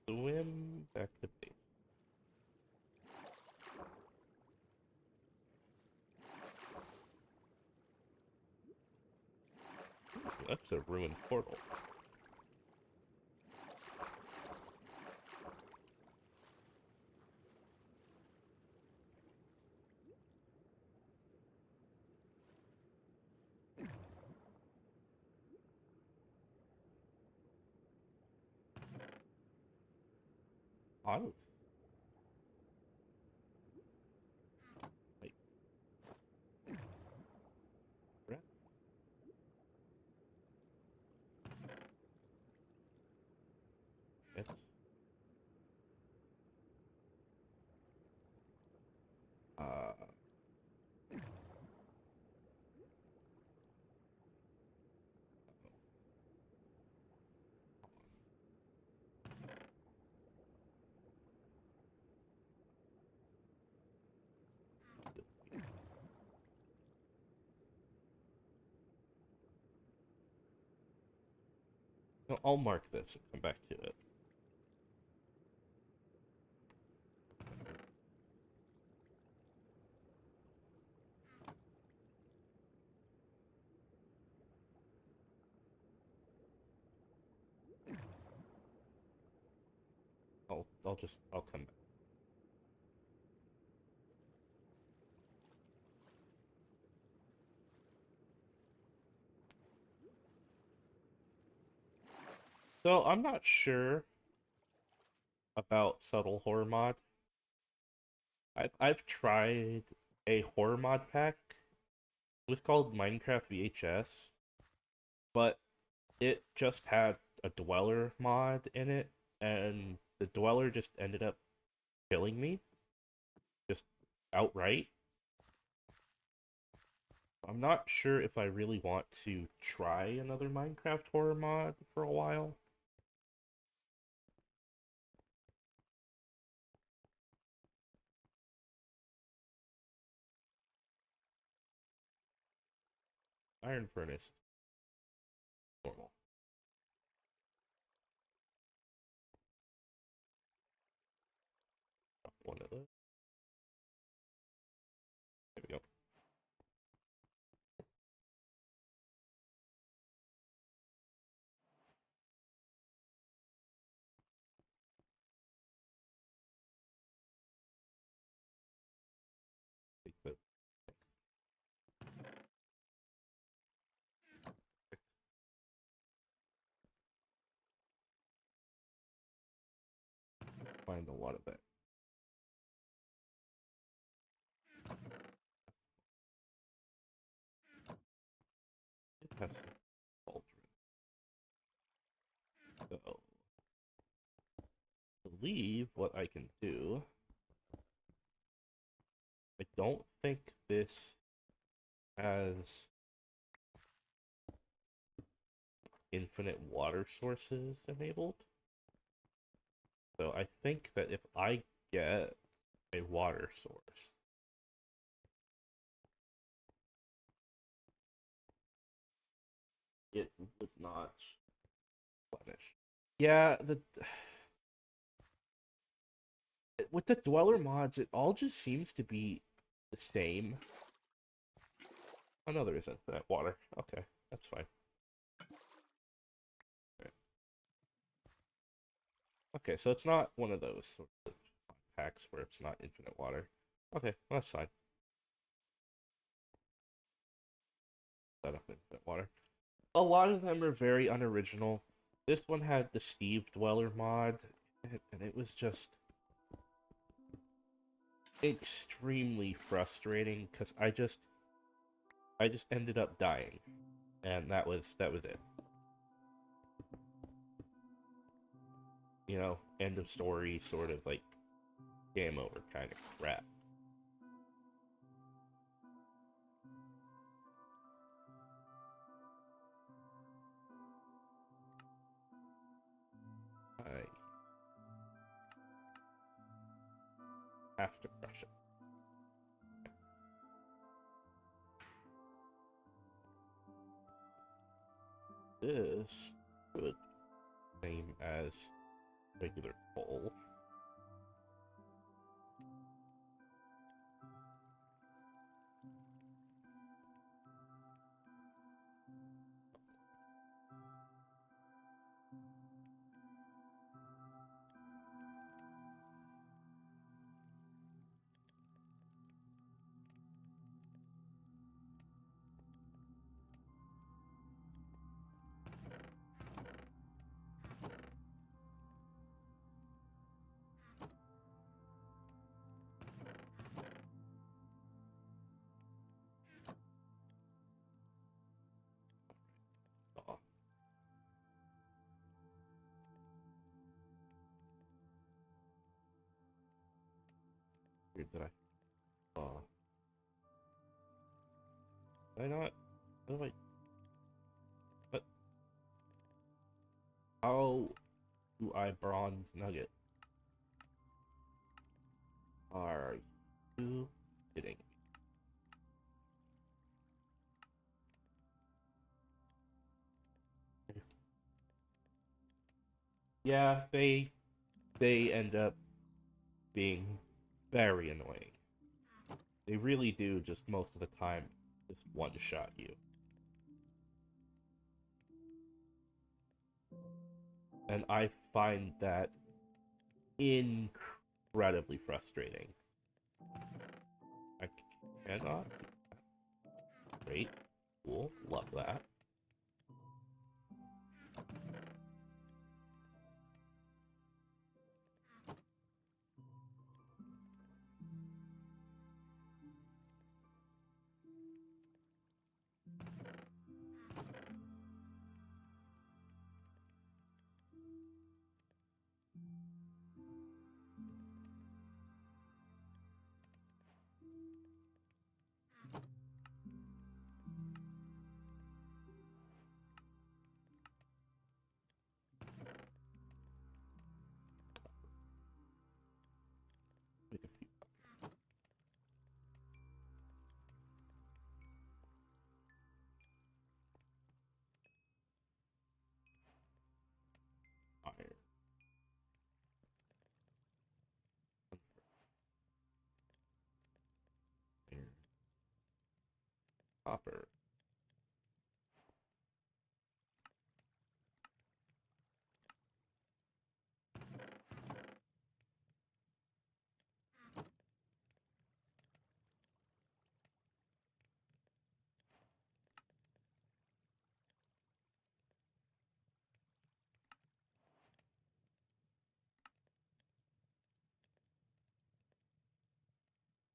swim back to base. That's a ruined portal. Oh, like, crap. It's, uh, no, I'll mark this and come back to it. I'll come back. So I'm not sure about subtle horror mod. I've tried a horror mod pack. It was called Minecraft VHS, but it just had a dweller mod in it, and the dweller just ended up killing me, just outright. I'm not sure if I really want to try another Minecraft horror mod for a while. Iron Furnace, normal. One of those. There we go. Take the find a lot of that. It has some cauldron. So, I believe what I can do. I don't think this has infinite water sources enabled. So I think that if I get a water source, it would not replenish. Yeah, with the dweller mods, it all just seems to be the same. Oh no, there isn't that water. Okay, that's fine. Okay, so it's not one of those sort of packs where it's not infinite water. Okay, well, that's fine. Set up infinite water. A lot of them are very unoriginal. This one had the Steve Dweller mod, and it was just extremely frustrating because I just ended up dying, and that was it. You know, end of story, sort of like game over kind of crap. I have to crush it. This could same as regular coal. Oh, weird that I. Did I not? What do I? What? How do I bronze nugget? Are you kidding? Yeah, they end up being very annoying. They really do just most of the time just one shot you. And I find that incredibly frustrating. I cannot. Great. Cool. Love that. copper.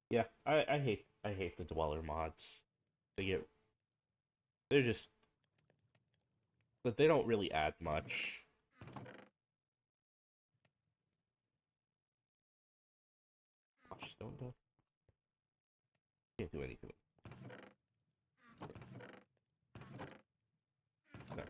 Yeah, I hate the dweller mods. They get they're just but they don't really add much. Gosh, stone dust. Can't do anything. No,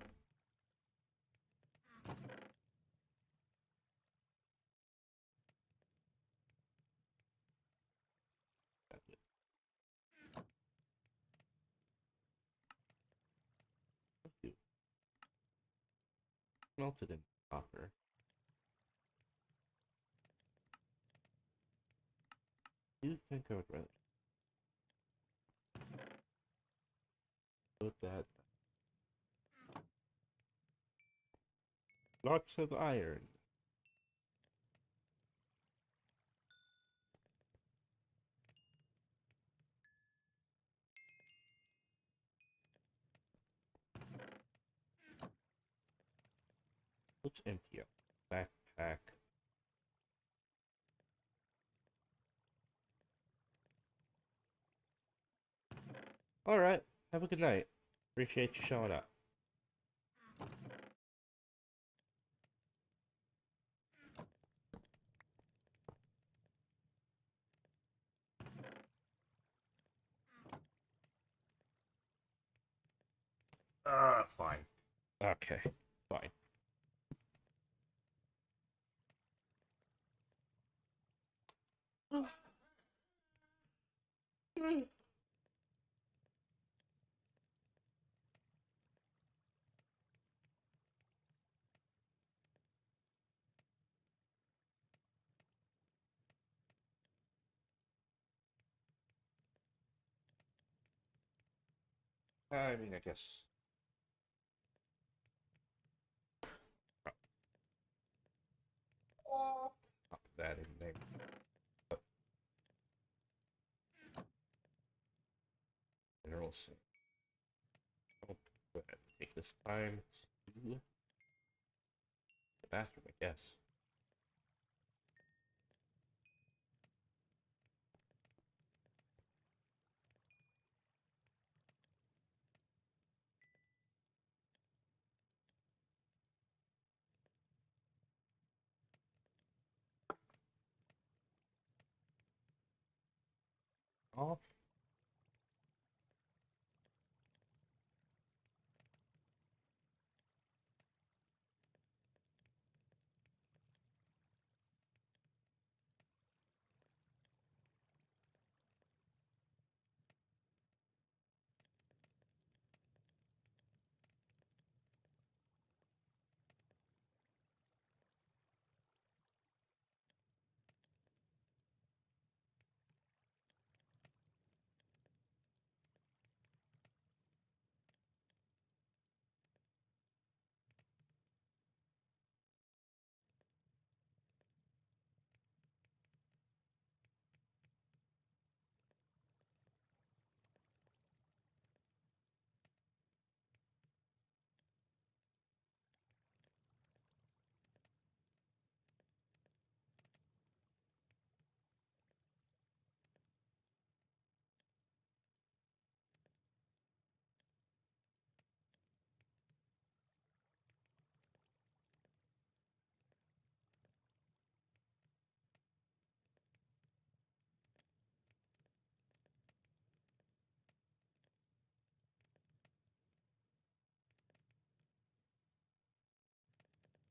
that's it. Let's do melted in copper. I do think I would rather put that lots of iron. Let's empty up. Backpack. Alright, have a good night. Appreciate you showing up. Fine. Okay, fine. I mean, I guess. Pop that in there. Mineral sink. I'll go ahead and take this time to the bathroom, I guess. Off.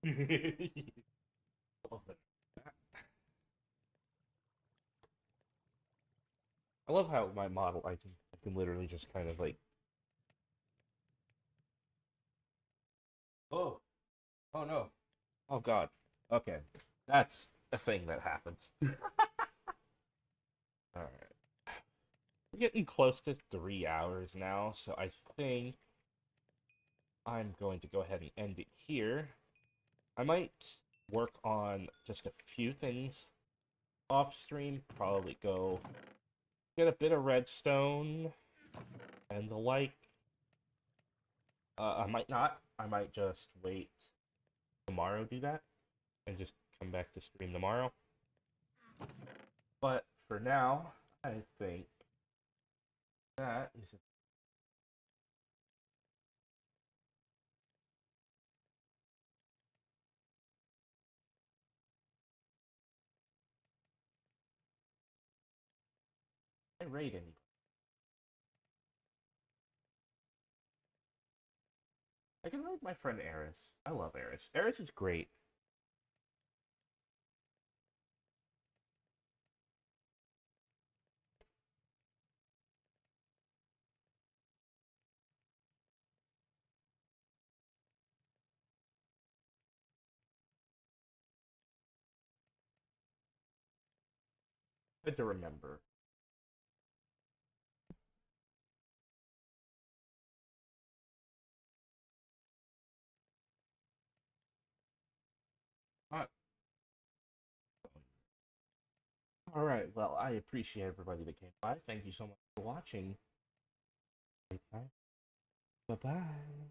I love how my model, I can literally just kind of like, oh, oh no, oh god, okay, that's a thing that happens. All right. We're getting close to 3 hours now, so I think I'm going to go ahead and end it here. I might work on just a few things off stream, probably go get a bit of redstone and the like. I might not. I might just wait tomorrow, do that, and just come back to stream tomorrow. But for now, I think that is I rate anybody. I can rate my friend Eris. I love Eris. Eris is great. Good to remember. Uh, all right. Well, I appreciate everybody that came by. Thank you so much for watching. Bye bye.